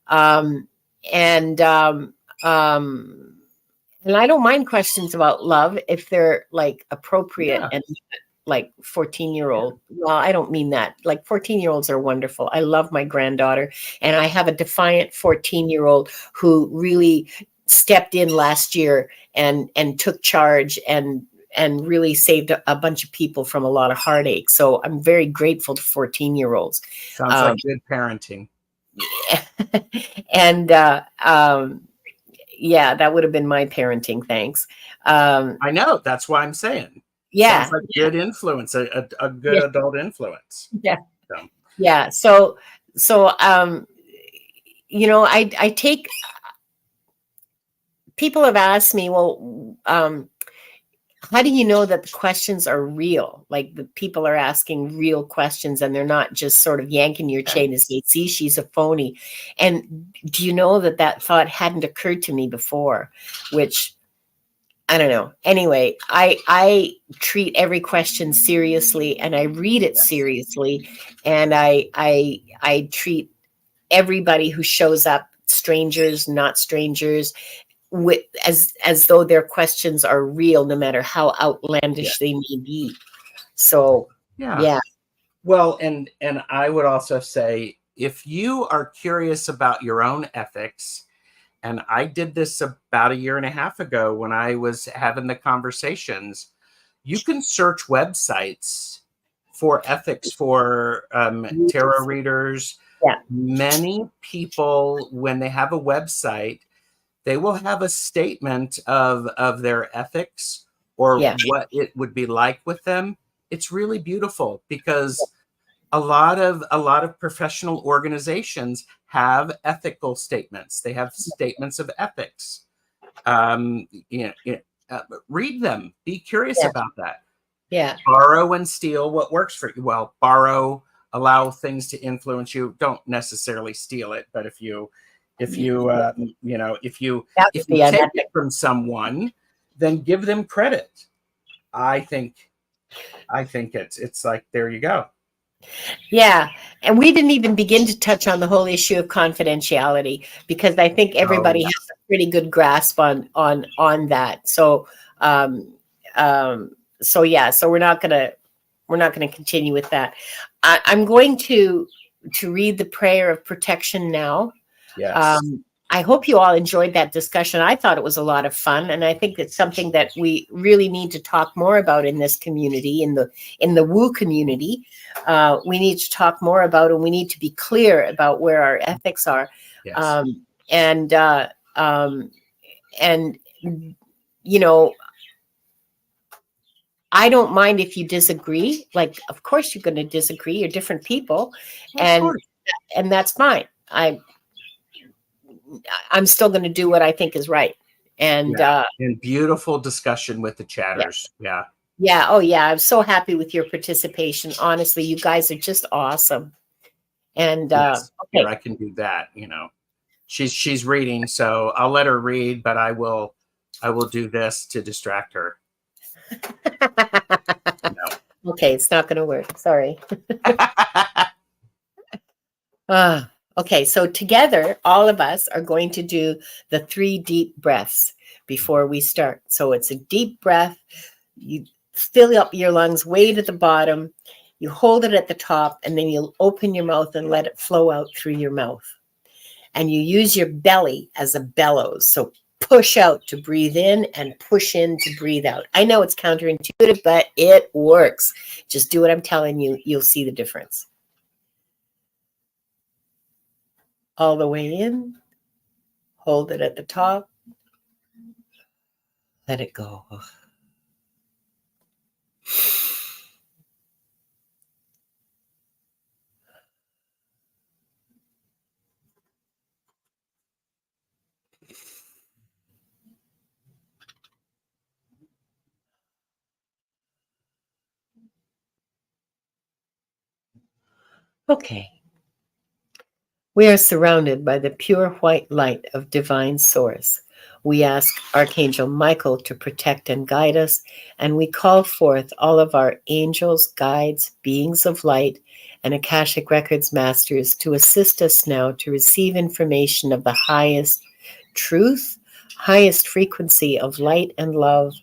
Um, and um, and I don't mind questions about love if they're like appropriate Yeah. and like 14-year-old. Well, I don't mean that. Like 14-year-olds are wonderful. I love my granddaughter, and I have a defiant 14-year-old who really stepped in last year and took charge and really saved a bunch of people from a lot of heartache. So I'm very grateful to 14-year-olds. Sounds like good parenting. And yeah, that would have been my parenting. Thanks. I know. That's why I'm saying. Sounds Yeah, like good influence, a good yeah, adult influence. yeah, So, yeah. So I take, people have asked me, well, how do you know that the questions are real? Like the people are asking real questions and they're not just sort of yanking your okay. chain to say, see, she's a phony. And do you know that thought hadn't occurred to me before, which I don't know. Anyway, I treat every question seriously and I read it Yes. seriously, and I treat everybody who shows up, strangers, not strangers, with as though their questions are real, no matter how Yeah. outlandish they may be. So Yeah. yeah, Well, and I would also say, if you are curious about your own ethics, and I did this about a year and a half ago when I was having the conversations, you can search websites for ethics for tarot readers. yeah, Many people, when they have a website, they will have a statement of their ethics or yeah, what it would be like with them. It's really beautiful, because a lot of professional organizations have ethical statements. They have statements of ethics. Um, you know, Read them. Be curious yeah, about that. yeah, Borrow and steal what works for you. Well, borrow, allow things to influence you. Don't necessarily steal it, but if you if you that would if you be take it unethical. from someone, then give them credit. I think I think it's like, there you go. Yeah. And we didn't even begin to touch on the whole issue of confidentiality, because I think Oh everybody yeah. has a pretty good grasp on that. So um so yeah, so we're not gonna continue with that. I'm going to read the prayer of protection now. Yes. Um, I hope you all enjoyed that discussion. I thought it was a lot of fun, and I think it's something that we really need to talk more about in this community, in the woo community. We need to talk more about, and we need to be clear about where our ethics are, Yes. um, and um, and you know, I don't mind if you disagree. Like, of course, you're going to disagree. You're different people, Of and course. and that's fine. I'm still going to do what I think is right. And Yeah. And beautiful discussion with the yeah, chatters. Yeah. yeah, oh yeah, I'm so happy with your participation. Honestly, you guys are just awesome. And Yes. Here, okay. I can do that. She's reading, so I'll let her read, but I will do this to distract her. No. Okay, it's not going to work. Sorry. Okay, so together, all of us are going to do the 3 deep breaths before we start. So it's a deep breath. You fill up your lungs way to the bottom. You hold it at the top, and then you open your mouth and let it flow out through your mouth. And you use your belly as a bellows. So push out to breathe in and push in to breathe out. I know it's counterintuitive, but it works. Just do what I'm telling you. You'll see the difference. All the way in, hold it at the top, let it go. Okay. We are surrounded by the pure white light of divine source. We ask Archangel Michael to protect and guide us, and we call forth all of our angels, guides, beings of light, and Akashic Records masters to assist us now to receive information of the highest truth, highest frequency of light and love,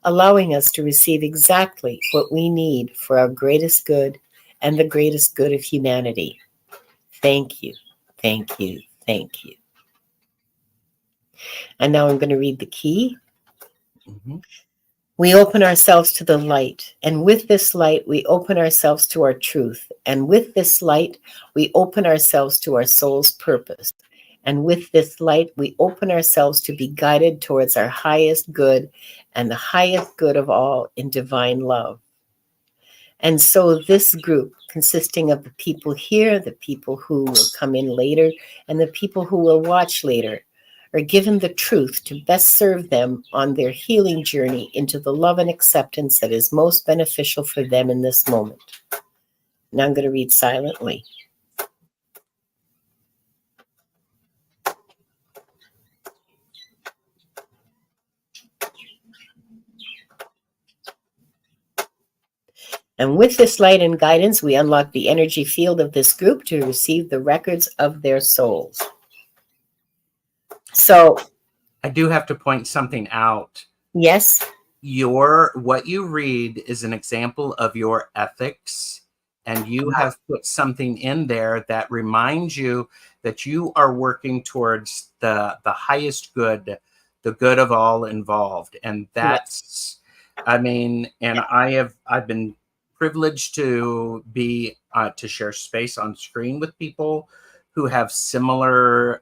allowing us to receive exactly what we need for our greatest good and the greatest good of humanity. Thank you. Thank you. Thank you. And now I'm going to read the key. Mm-hmm. We open ourselves to the light. And with this light, we open ourselves to our truth. And with this light, we open ourselves to our soul's purpose. And with this light, we open ourselves to be guided towards our highest good and the highest good of all in divine love. And so this group, consisting of the people here, the people who will come in later, and the people who will watch later, are given the truth to best serve them on their healing journey into the love and acceptance that is most beneficial for them in this moment. Now I'm going to read silently. And with this light and guidance, we unlock the energy field of this group to receive the records of their souls. So, I do have to point something out. yes. What you read is an example of your ethics, and you have put something in there that reminds you that you are working towards the highest good, the good of all involved. And that's, I mean, and I've been privileged to be to share space on screen with people who have similar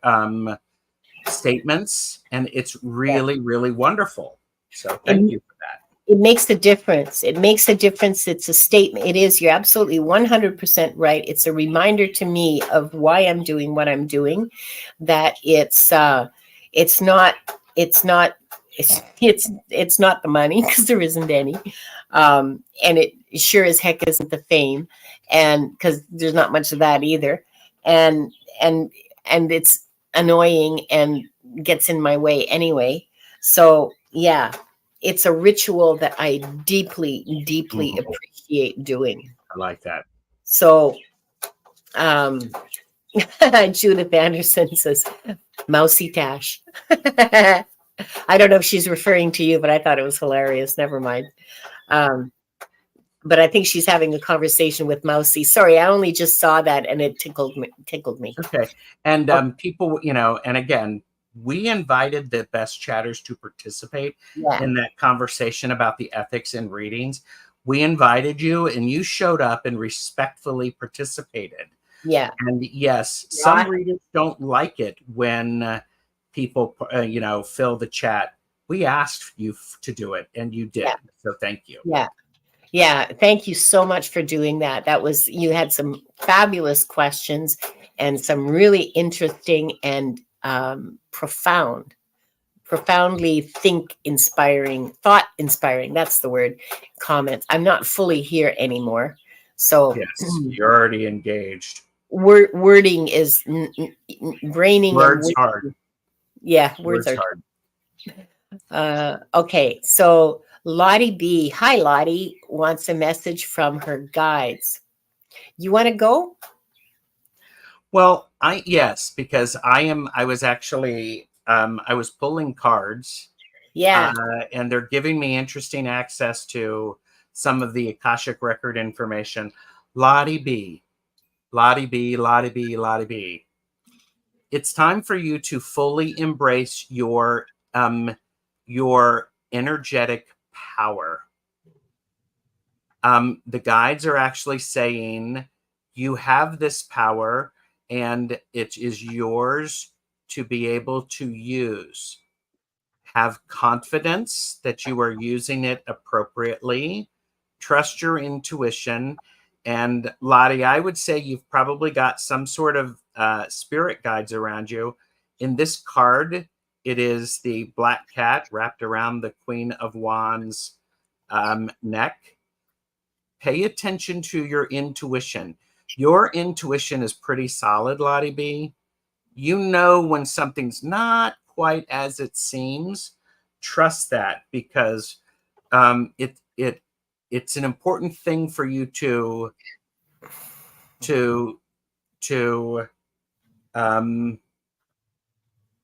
statements, and it's really, really wonderful. So thank And you for that. it makes a difference. It makes a difference. It's a statement. It is. You're absolutely 100% right. It's a reminder to me of why I'm doing what I'm doing. That it's not it's it's not the money, because there isn't any, and it sure as heck isn't the fame, and because there's not much of that either, and and and it's annoying and gets in my way anyway. So yeah, it's a ritual that I deeply, deeply Mhm. appreciate doing. I like that. So Judith Anderson says, Mousy Tash. I don't know if she's referring to you, but I thought it was hilarious. Never mind. But I think she's having a conversation with Mousy. Sorry, I only just saw that and it tickled me. Okay. And Oh, people, and again, we invited the best chatters to participate yeah, in that conversation about the ethics in readings. We invited you and you showed up and respectfully participated. yeah. And yes, some Yeah. readers don't like it when people, fill the chat. We asked you to do it and you did. Yeah. So thank you. Yeah. Yeah. Thank you so much for doing that. You had some fabulous questions and some really interesting and profoundly thought inspiring. That's the word. Comments. I'm not fully here anymore. So Yes, you're already engaged. wording is braining and Words hard. wording. Yeah, words Words are hard. okay. So Lottie B, hi Lottie, wants a message from her guides. You want to go? Well, yes, because I was actually I was pulling cards, Yeah. and they're giving me interesting access to some of the Akashic record information. Lottie B, Lottie B, Lottie B, Lottie B. It's time for you to fully embrace your energetic power. The guides are actually saying you have this power and it is yours to be able to use. Have confidence that you are using it appropriately. Trust your intuition. And Lottie, I would say you've probably got some sort of spirit guides around you. In this card, it is the black cat wrapped around the Queen of Wands neck. Pay attention to your intuition. Your intuition is pretty solid, Lottie B. You know when something's not quite as it seems. Trust that because it's an important thing for you to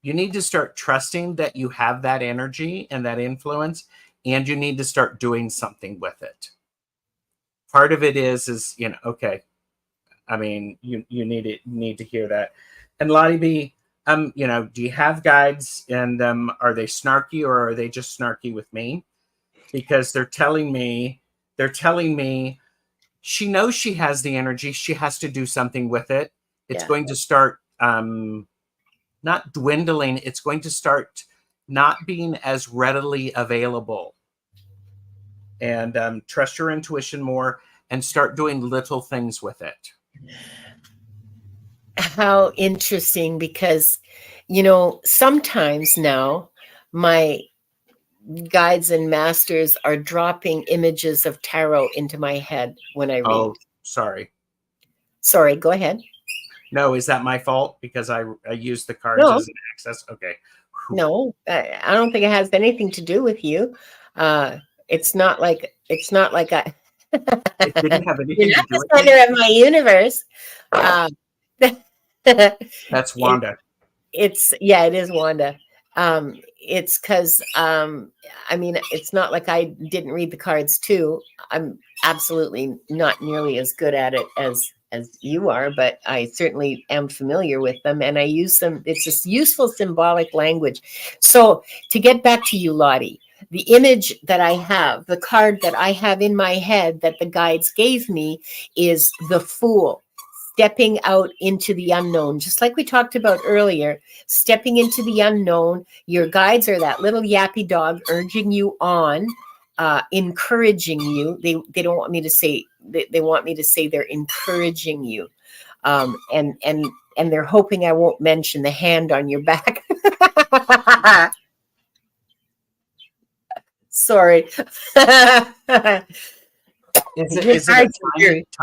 you need to start trusting that you have that energy and that influence, and you need to start doing something with it. Part of it is okay. I mean, you need to hear that. And Lottie B, do you have guides and are they snarky or are they just snarky with me? Because they're telling me she knows she has the energy. She has to do something with it. It's Yeah. going to start not dwindling. It's going to start not being as readily available. And trust your intuition more and start doing little things with it. How interesting, because sometimes now my guides and masters are dropping images of tarot into my head when I read. Oh, sorry. Sorry, go ahead. No, is that my fault because I used the cards No. as an access? Okay. No, I don't think it has anything to do with you. It's not like I. It didn't have anything You're to not do the with me. center of my universe. That's Wanda. It is Wanda. It's because I mean, it's not like I didn't read the cards too. I'm absolutely not nearly as good at it as you are, but I certainly am familiar with them and I use them. It's just useful symbolic language. So to get back to you, Lottie, the image that I have, the card that I have in my head that the guides gave me is the Fool. Stepping out into the unknown, just like we talked about earlier, stepping into the unknown. Your guides are that little yappy dog urging you on, encouraging you. They don't want me to say, they want me to say they're encouraging you. And they're hoping I won't mention the hand on your back. Sorry. Is it a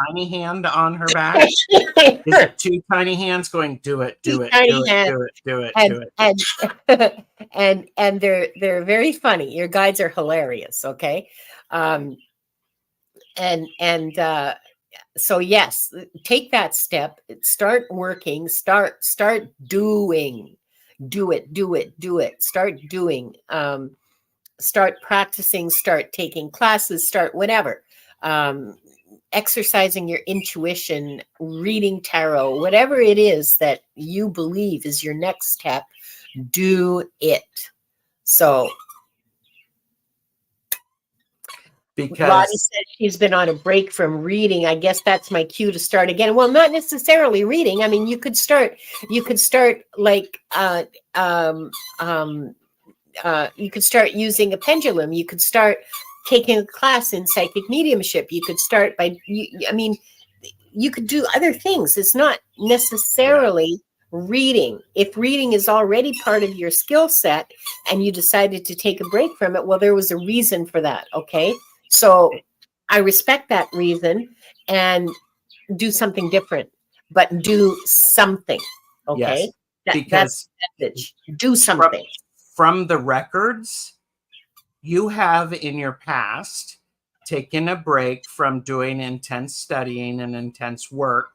tiny hand on her back? Is it two tiny hands going, do it, do it, do it, do it, do it, do it? And they're very funny. Your guides are hilarious, okay? And So yes, take that step, start working, start doing, do it, start doing, start practicing, start taking classes, start whatever, exercising your intuition, reading tarot, whatever it is that you believe is your next step, do it. So Lottie Because said she's been on a break from reading. I guess that's my cue to start again. Well, not necessarily reading. I mean, you could start like, you could start using a pendulum. You could start taking a class in psychic mediumship. You could start by, I mean, you could do other things. It's not necessarily reading. If reading is already part of your skill set and you decided to take a break from it, well, there was a reason for that. Okay. So I respect that reason and do something different, but do something. Okay. yes, That's because the message. Do from, something. from the records, you have in your past taken a break from doing intense studying and intense work.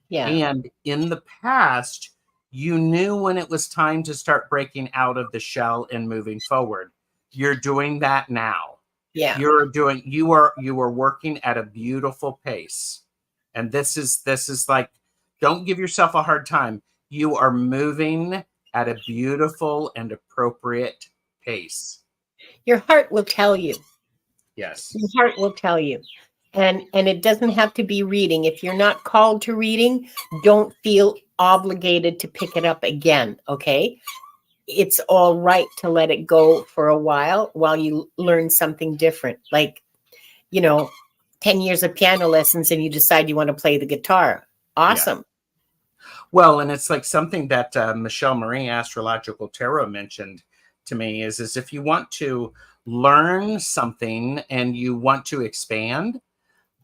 Yeah. And in the past, you knew when it was time to start breaking out of the shell and moving forward. You're doing that now. Yeah. You are working at a beautiful pace. And this is like, don't give yourself a hard time. You are moving at a beautiful and appropriate pace. Your heart will tell you. Yes. Your heart will tell you. And it doesn't have to be reading. If you're not called to reading, don't feel obligated to pick it up again. Okay. It's all right to let it go for a while you learn something different. Like, 10 years of piano lessons and you decide you want to play the guitar. Awesome. Yeah. Well, and it's like something that Michelle Marie, Astrological Tarot, mentioned to me is if you want to learn something and you want to expand,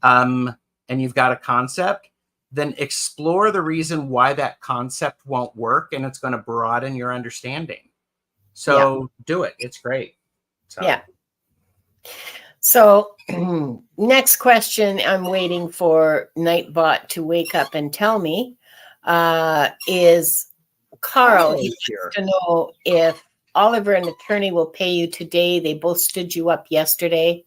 and you've got a concept, then explore the reason why that concept won't work, and it's going to broaden your understanding. So do it. It's great. So. Yeah. So next question, I'm waiting for Nightbot to wake up and tell me, is Carl. He wants to know if Oliver and attorney will pay you today. They both stood you up yesterday.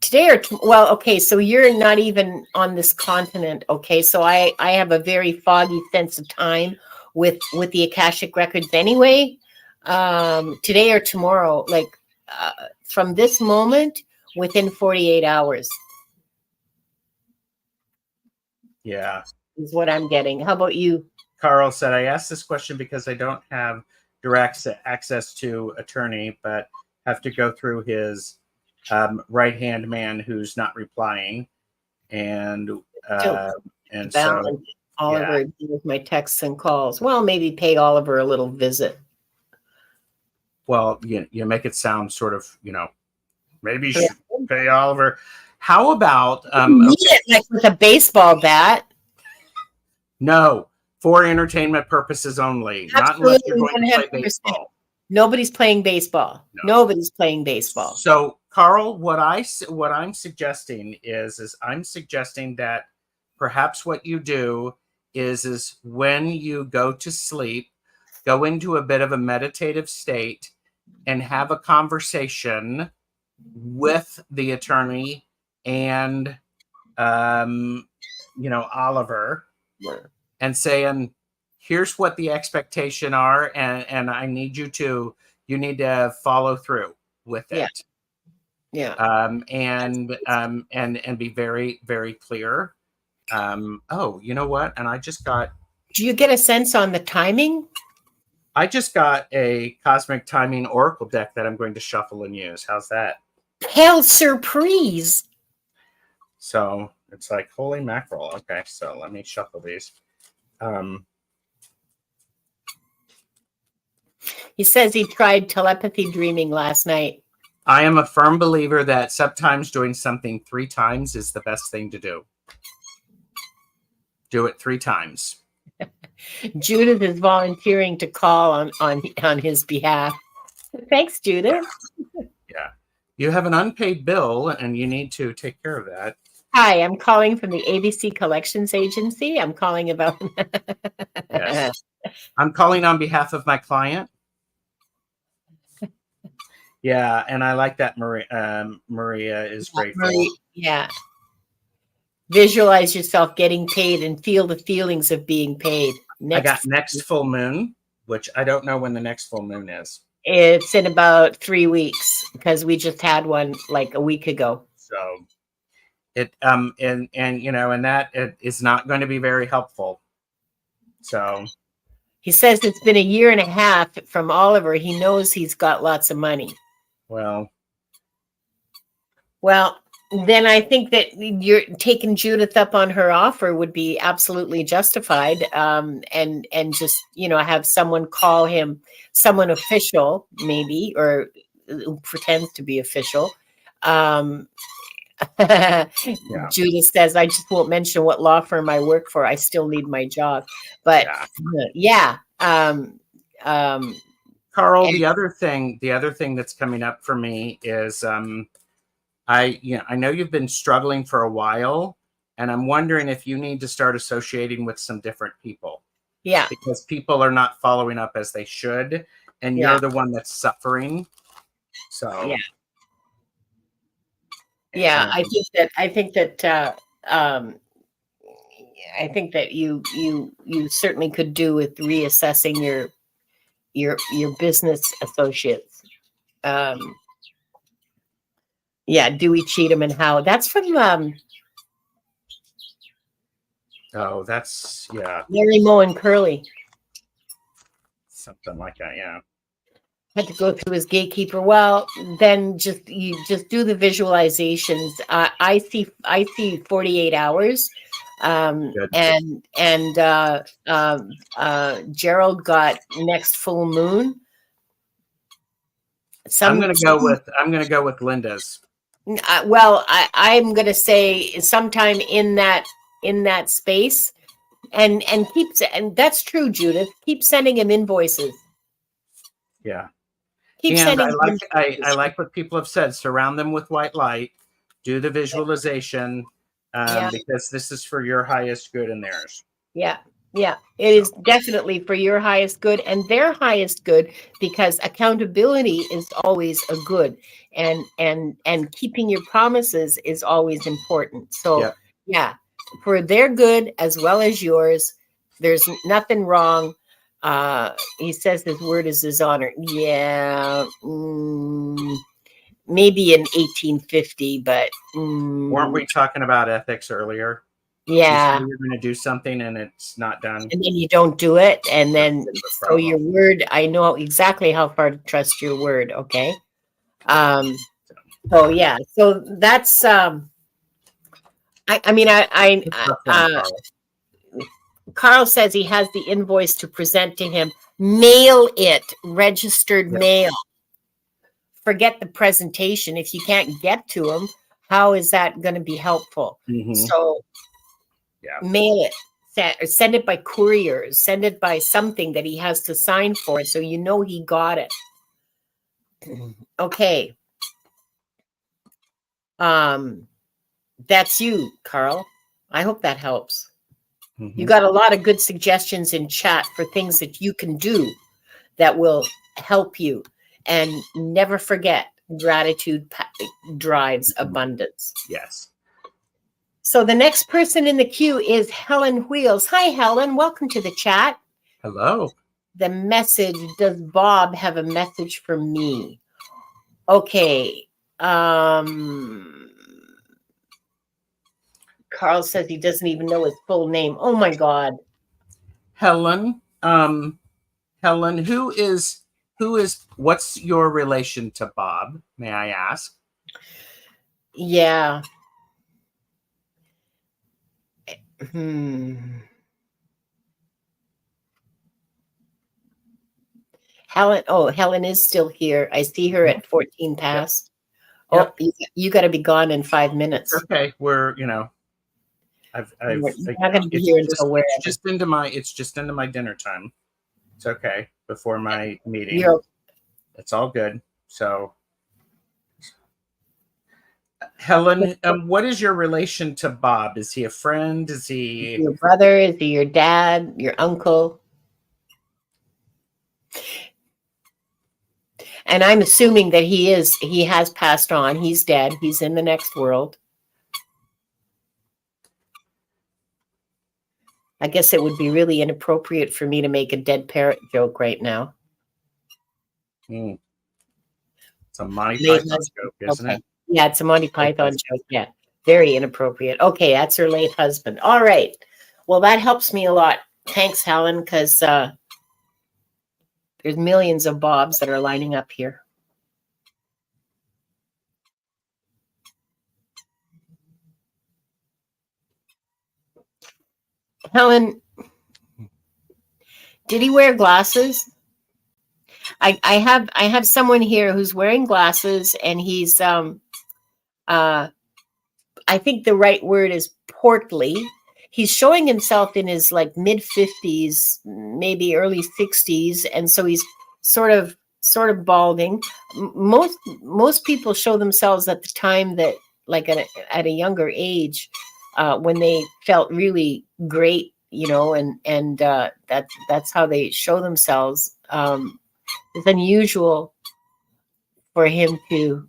Today or well, okay, so you're not even on this continent. Okay, so I have a very foggy sense of time with the Akashic Records anyway. Today or tomorrow, like from this moment, within 48 hours. Yeah. Is what I'm getting. How about you? Carl said, I asked this question because I don't have direct access to attorney, but have to go through his right-hand man who's not replying. And so Oliver with my texts and calls. Well, maybe pay Oliver a little visit. Well, you make it sound sort of, maybe you should pay Oliver. How about like with a baseball bat? No, for entertainment purposes only. Absolutely. Not unless you're going to play baseball. Nobody's playing baseball. No. Nobody's playing baseball. So, Carl, what I'm suggesting is I'm suggesting that perhaps what you do is when you go to sleep, go into a bit of a meditative state and have a conversation with the attorney and Oliver, and saying, here's what the expectation are, and I need you to follow through with it. And be very, very clear. Oh, you know what? And do you get a sense on the timing? I just got a Cosmic Timing Oracle deck that I'm going to shuffle and use. How's that? Hell surprise. So it's like, holy mackerel. Okay, so let me shuffle these. He says he tried telepathy dreaming last night. I am a firm believer that sometimes doing something 3 times is the best thing to do. Do it 3 times. Judith is volunteering to call on his behalf. Thanks, Judith. Yeah. You have an unpaid bill and you need to take care of that. Hi, I'm calling from the ABC Collections Agency. I'm calling about. Yes. I'm calling on behalf of my client. Yeah, and I like that Maria is grateful. Yeah. Visualize yourself getting paid and feel the feelings of being paid. I got next full moon, which I don't know when the next full moon is. It's in about 3 weeks because we just had one like a week ago. So it and you know, and that it is not going to be very helpful. So he says it's been a year and a half from Oliver. He knows he's got lots of money. Well, then I think that you're taking Judith up on her offer would be absolutely justified. And just, have someone call him, someone official, maybe, or who pretends to be official. yeah. Judith says, I just won't mention what law firm I work for. I still need my job. But yeah. Carl, the other thing that's coming up for me is I know you've been struggling for a while, and I'm wondering if you need to start associating with some different people. Yeah. Because people are not following up as they should, and you're the one that's suffering. So yeah, I think that you certainly could do with reassessing your business associates. Dewey Cheatham and How. That's from that's Larry Moe and Curly. Something like that, yeah. Had to go through his gatekeeper. Well, then you just do the visualizations. I see 48 hours. And Gerald got next full moon. I'm gonna go with Linda's. Well, I'm gonna say sometime in that space, and that's true, Judith. Keep sending him invoices. Yeah. Keep and sending. I like what people have said. Surround them with white light. Do the visualization, because this is for your highest good and theirs. Yeah. It is definitely for your highest good and their highest good, because accountability is always a good, and keeping your promises is always important. So for their good as well as yours, there's nothing wrong. He says his word is his honor. Yeah. Maybe in 1850, but weren't we talking about ethics earlier? Yeah. You're going to do something and it's not done. And then you don't do it. And then, so your word, I know exactly how far to trust your word. Okay. So yeah, so that's, Carl says he has the invoice to present to him. Mail it, registered mail. Forget the presentation. If you can't get to him, how is that going to be helpful? So mail it, send it by courier, send it by something that he has to sign for, so you know he got it. Okay. That's you, Carl. I hope that helps. You got a lot of good suggestions in chat for things that you can do that will help you. And never forget, gratitude drives abundance. Yes. So the next person in the queue is Helen Wheels. Hi, Helen. Welcome to the chat. Hello. The message, does Bob have a message for me? Okay. Carl says he doesn't even know his full name. Oh my God. Helen, who is, what's your relation to Bob? May I ask? Yeah. Helen is still here. I see her at 14 past. Yep. Oh, you got to be gone in 5 minutes. Okay, we're I've not going to be here until where? It's just into my dinner time. It's okay before my meeting. It's all good. So Helen, what is your relation to Bob? Is he a friend? Is he Your brother? Is he your dad? Your uncle? And I'm assuming that he has passed on. He's dead. He's in the next world. I guess it would be really inappropriate for me to make a dead parrot joke right now. it's a Monty Late Python husband. joke, isn't Okay. it? Yeah, it's a Monty Python joke. Yeah. Very inappropriate. Okay, that's her late husband. All right. Well, that helps me a lot. Thanks, Helen, because there's millions of Bobs that are lining up here. Helen, did he wear glasses? I have someone here who's wearing glasses, and he's I think the right word is portly. He's showing himself in his like mid 50s, maybe early 60s, and so he's sort of balding. Most people show themselves at the time that, like, at a younger age, when they felt really great, you know, and that's how they show themselves. It's unusual for him to.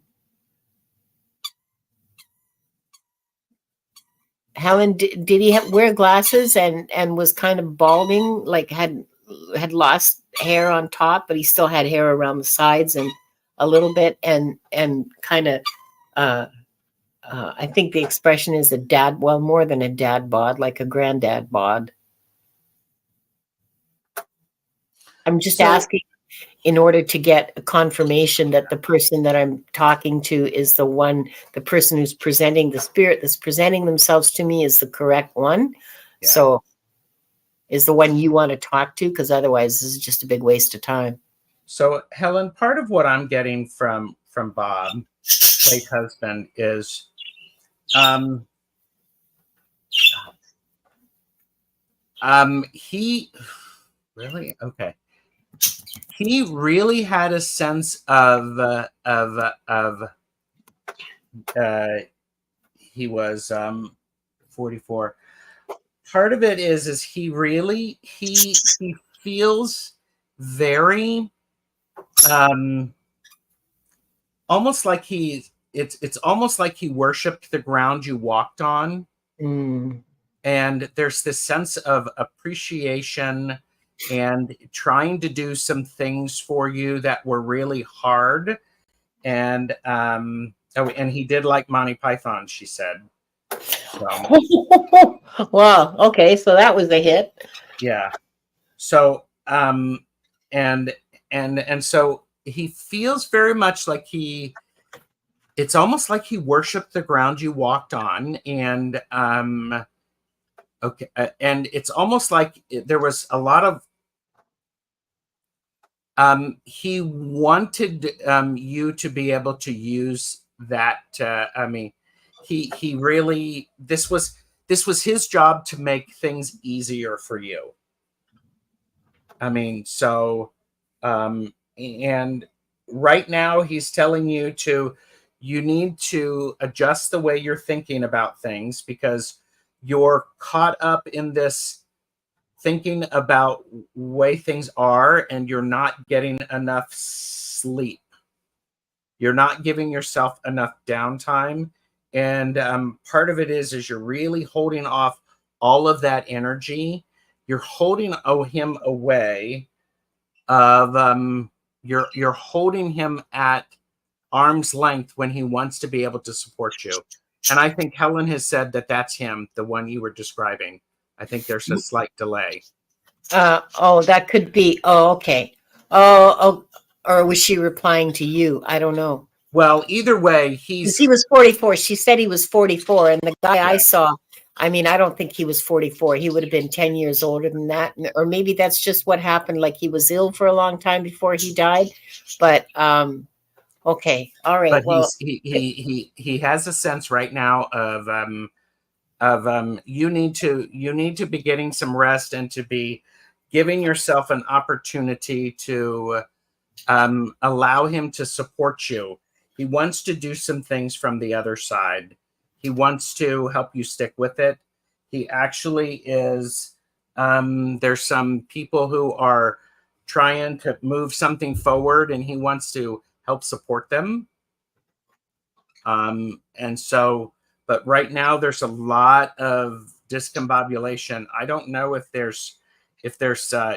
Helen, did he wear glasses and was kind of balding, like had lost hair on top, but he still had hair around the sides and a little bit, and kind of, I think the expression is a dad, well, more than a dad bod, like a granddad bod. I'm just asking in order to get a confirmation that the person that I'm talking to is the person who's presenting, the spirit that's presenting themselves to me is the correct one. Yeah. So is the one you want to talk to, because otherwise this is just a big waste of time. So Helen, part of what I'm getting from Bob, late husband, is he really, okay. He really had a sense of he was 44. Part of it is he really he feels very almost like it's almost like he worshipped the ground you walked on. And there's this sense of appreciation and trying to do some things for you that were really hard. And and he did like Monty Python, she said. So. Wow. Okay, so that was a hit. Yeah. So and so he feels very much like it's almost like he worshipped the ground you walked on. And okay, and it's almost like there was a lot of he wanted you to be able to use that. I mean, he really, this was his job to make things easier for you. I mean, so and right now he's telling you you need to adjust the way you're thinking about things, because you're caught up in this thinking about way things are, and you're not getting enough sleep. You're not giving yourself enough downtime. And part of it is you're really holding off all of that energy. You're holding him away of you're holding him at arm's length when he wants to be able to support you. And I think Helen has said that that's him, the one you were describing. I think there's a slight delay. Oh, that could be. Oh, okay. Oh, or was she replying to you? I don't know. Well, either way, he was 44. She said he was 44, and the guy I saw, I mean, I don't think he was 44. He would have been 10 years older than that, or maybe that's just what happened. Like he was ill for a long time before he died. But okay, all right. But well, he has a sense right now of you need to be getting some rest and to be giving yourself an opportunity to allow him to support you. He wants to do some things from the other side. He wants to help you stick with it. He actually is, there's some people who are trying to move something forward, and he wants to help support them. And so, but right now there's a lot of discombobulation. I don't know if there's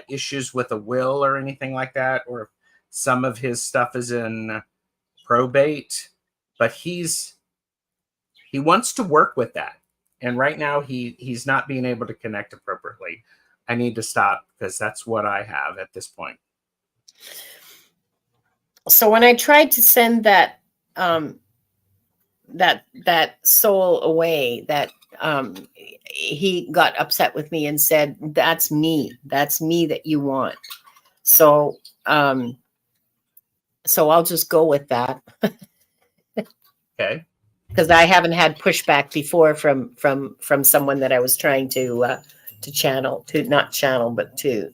issues with a will or anything like that, or if some of his stuff is in probate, but he wants to work with that. And right now he's not being able to connect appropriately. I need to stop because that's what I have at this point. So when I tried to send that that soul away, that he got upset with me and said, that's me that you want. So so I'll just go with that. Okay. Because I haven't had pushback before from someone that I was trying to channel, to not channel, but to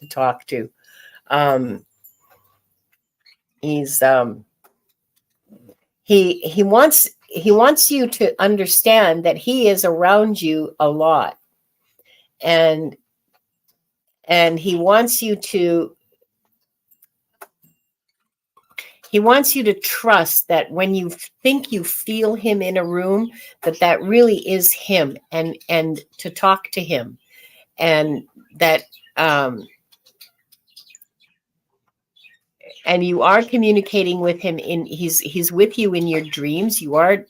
talk to. He's he wants you to understand that he is around you a lot, and he wants you to trust that when you think you feel him in a room, that really is him, and to talk to him, and that and you are communicating with him he's with you in your dreams. You are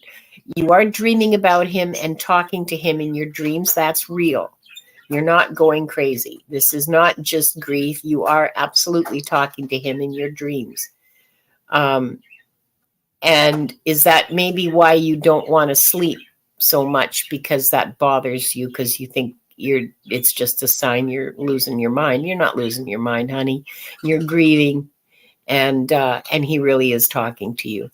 dreaming about him and talking to him in your dreams. That's real. You're not going crazy. This is not just grief. You are absolutely talking to him in your dreams. And is that maybe why you don't want to sleep so much, because that bothers you, because you think it's just a sign you're losing your mind? You're not losing your mind, honey. You're grieving, and he really is talking to you.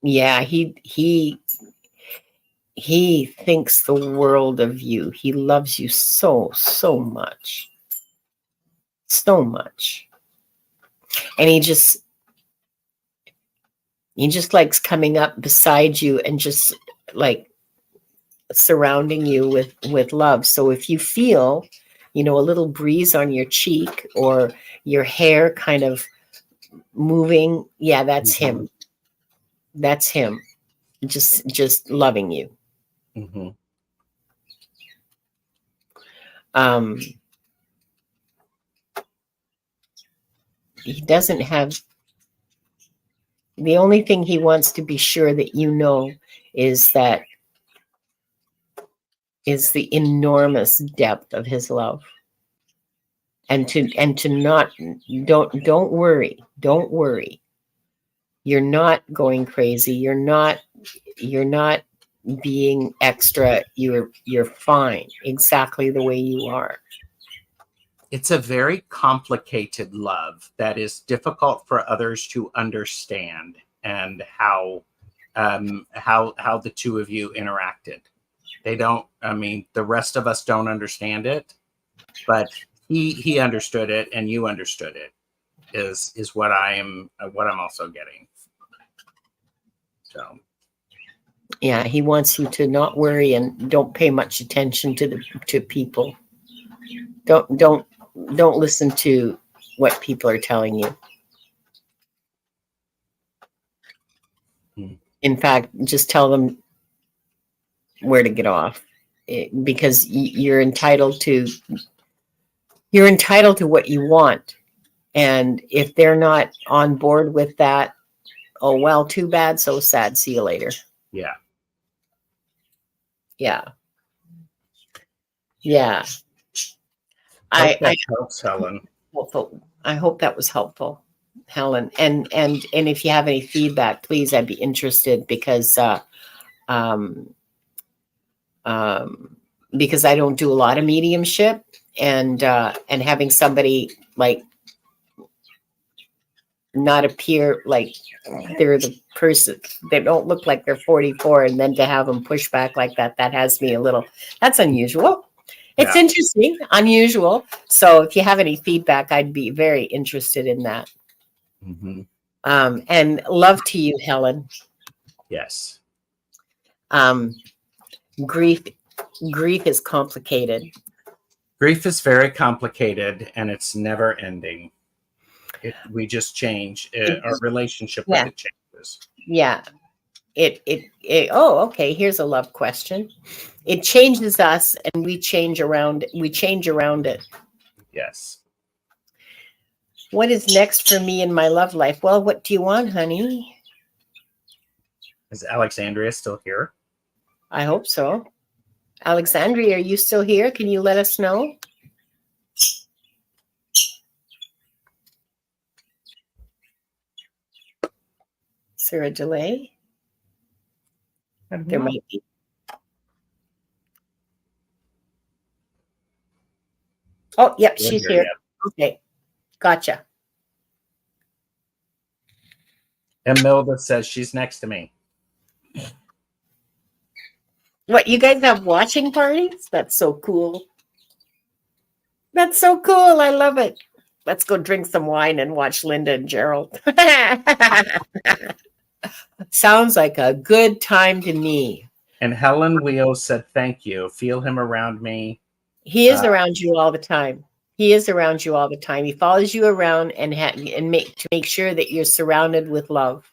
Yeah, he thinks the world of you. He loves you so much. So much. And he just likes coming up beside you and just like surrounding you with love. So if you feel, a little breeze on your cheek or your hair kind of moving, yeah, that's him. That's him. Just loving you. Mm-hmm. He doesn't have, the only thing he wants to be sure that is the enormous depth of his love. And to not, don't worry. Don't worry. You're not going crazy. You're not being extra. You're fine exactly the way you are. It's a very complicated love that is difficult for others to understand, and how the two of you interacted. They don't, the rest of us don't understand it, but he understood it and you understood it, is what I'm also getting. So yeah, he wants you to not worry and don't pay much attention to people. Don't listen to what people are telling you. In fact, just tell them where to get off, because you're entitled to what you want. And if they're not on board with that, oh, well, too bad, so sad. See you later. Yeah. Yeah. Yeah. I helps, Helen. I hope that was helpful, Helen. And if you have any feedback, please, I'd be interested, because because I don't do a lot of mediumship, and having somebody like not appear like they're the person, they don't look like they're 44, and then to have them push back like that has me a little, that's unusual. It's interesting, unusual. So if you have any feedback, I'd be very interested in that. Mm-hmm. And love to you, Helen. Yes. Grief is complicated. Grief is very complicated, and it's never ending. We just change. Our relationship with it changes. Yeah. Oh, okay. Here's a love question. It changes us, and we change around. We change around it. Yes. What is next for me in my love life? Well, what do you want, honey? Is Alexandria still here? I hope so. Alexandria, are you still here? Can you let us know? Is there a delay? There might be. Oh, yep, she's here. Okay, gotcha. And Milda says she's next to me. What, you guys have watching parties? That's so cool. That's so cool. I love it. Let's go drink some wine and watch Linda and Gerald. Sounds like a good time to me. And Helen Wheel said, thank you. Feel him around me. He is around you all the time. He is around you all the time. He follows you around and make sure that you're surrounded with love.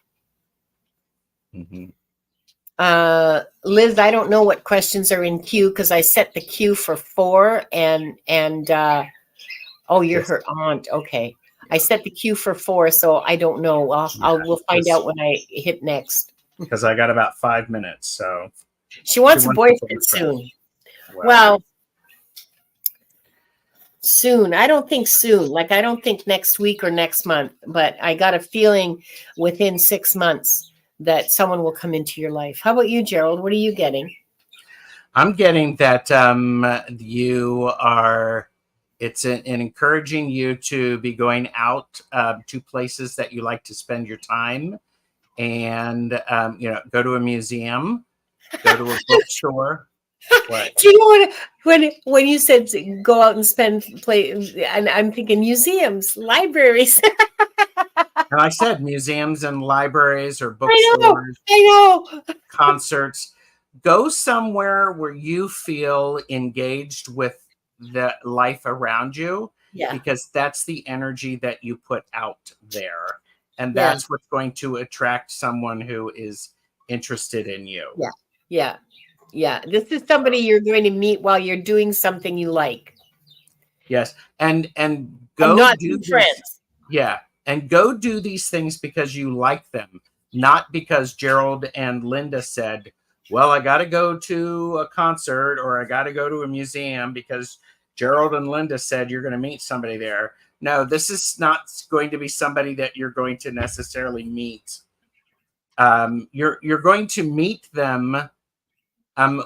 Mm-hmm. Liz, I don't know what questions are in queue because I set the queue for 4 and oh, you're her aunt. Okay. I set the queue for 4, so I don't know. We'll find out when I hit next. Because I got about 5 minutes, so. She wants a boyfriend soon. Well, soon. I don't think soon. Like, I don't think next week or next month, but I got a feeling within 6 months that someone will come into your life. How about you, Gerald? What are you getting? I'm getting that you are, it's an encouraging you to be going out to places that you like to spend your time and, go to a museum, go to a bookstore. What? Do you know what, when you said go out and and I'm thinking museums, libraries. And I said museums and libraries or bookstores. I know. Concerts. Go somewhere where you feel engaged with the life around you, because that's the energy that you put out there. And that's what's going to attract someone who is interested in you. Yeah. This is somebody you're going to meet while you're doing something you like. Yes. And go not do friends. Yeah. And go do these things because you like them, not because Gerald and Linda said, well, I got to go to a concert or I got to go to a museum because Gerald and Linda said you're going to meet somebody there. No, this is not going to be somebody that you're going to necessarily meet. You're going to meet them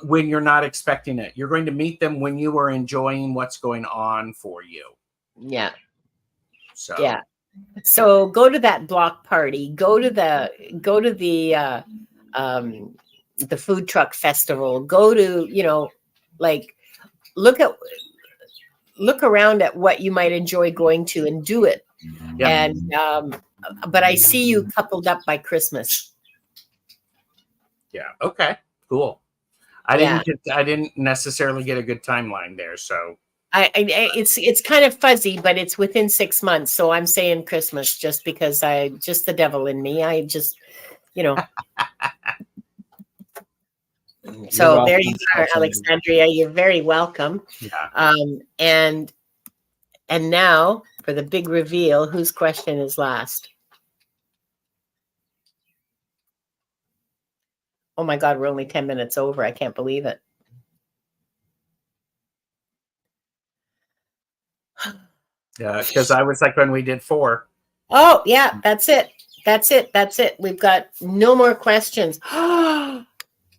when you're not expecting it. You're going to meet them when you are enjoying what's going on for you. Yeah. So So go to that block party. Go to the food truck festival. Go to, look around at what you might enjoy going to and do it. Yep. And but I see you coupled up by Christmas. Yeah. Okay. Cool. I didn't necessarily get a good timeline there, so. It's kind of fuzzy, but it's within 6 months. So I'm saying Christmas just because just the devil in me. I just, So there you are, Alexandria. You're very welcome. Yeah. And now for the big reveal, whose question is last? Oh my God, we're only 10 minutes over. I can't believe it. Yeah, because I was like when we did 4. Oh yeah, that's it. We've got no more questions.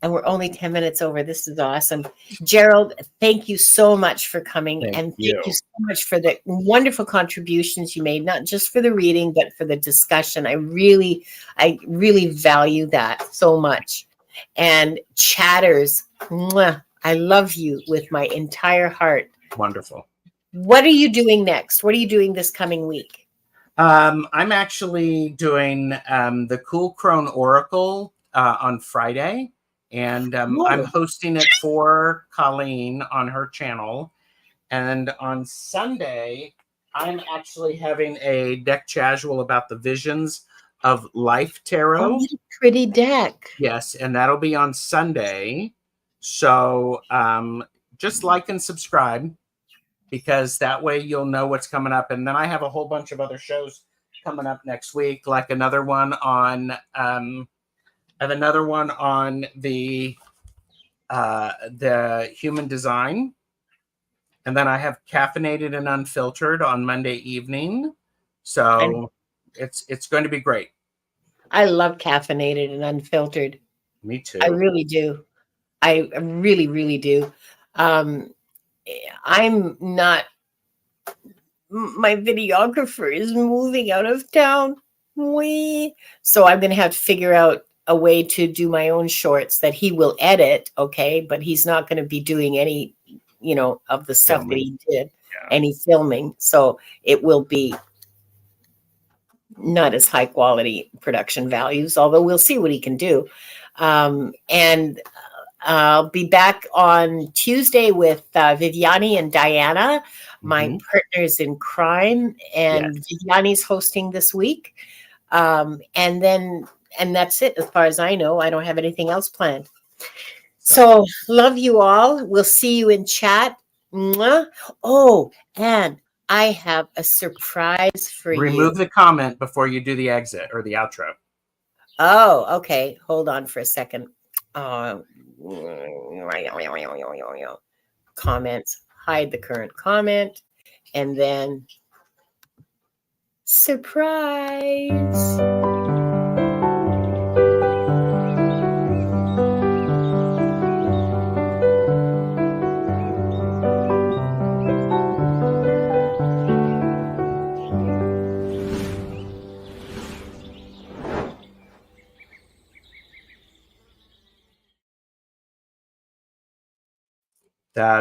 And we're only 10 minutes over. This is awesome. Gerald, thank you so much for coming. Thank you so much for the wonderful contributions you made, not just for the reading, but for the discussion. I really value that so much. And chatters, I love you with my entire heart. Wonderful. What are you doing next? What are you doing this coming week? I'm actually doing the Cool Crone Oracle on Friday, and I'm Oh, hosting it for Colleen on her channel. And on Sunday, I'm actually having a deck casual about the visions of life oh, tarot. what a pretty deck. Yes, and that'll be on Sunday. So just like and subscribe, because that way you'll know what's coming up. And then I have a whole bunch of other shows coming up next week, like another one on I have another one on the human design. And then I have Caffeinated and Unfiltered on Monday evening. So it's going to be great. I love caffeinated and unfiltered. Me too. I really do. I really, really do. Um, I'm not, my videographer is moving out of town. So I'm going to have to figure out a way to do my own shorts that he will edit. Okay. But he's not going to be doing any, of the stuff that Filming. he did, Yeah. any filming. So it will be not as high quality production values, although we'll see what he can do. And I'll be back on Tuesday with Viviani and Diana, my partners in crime, and Viviani's hosting this week. And that's it as far as I know. I don't have anything else planned. So love you all. We'll see you in chat. Mwah. Oh, and I have a surprise for you. Remove the comment before you do the exit or the outro. Oh, okay. Hold on for a second. Comments, hide the current comment, and then surprise. That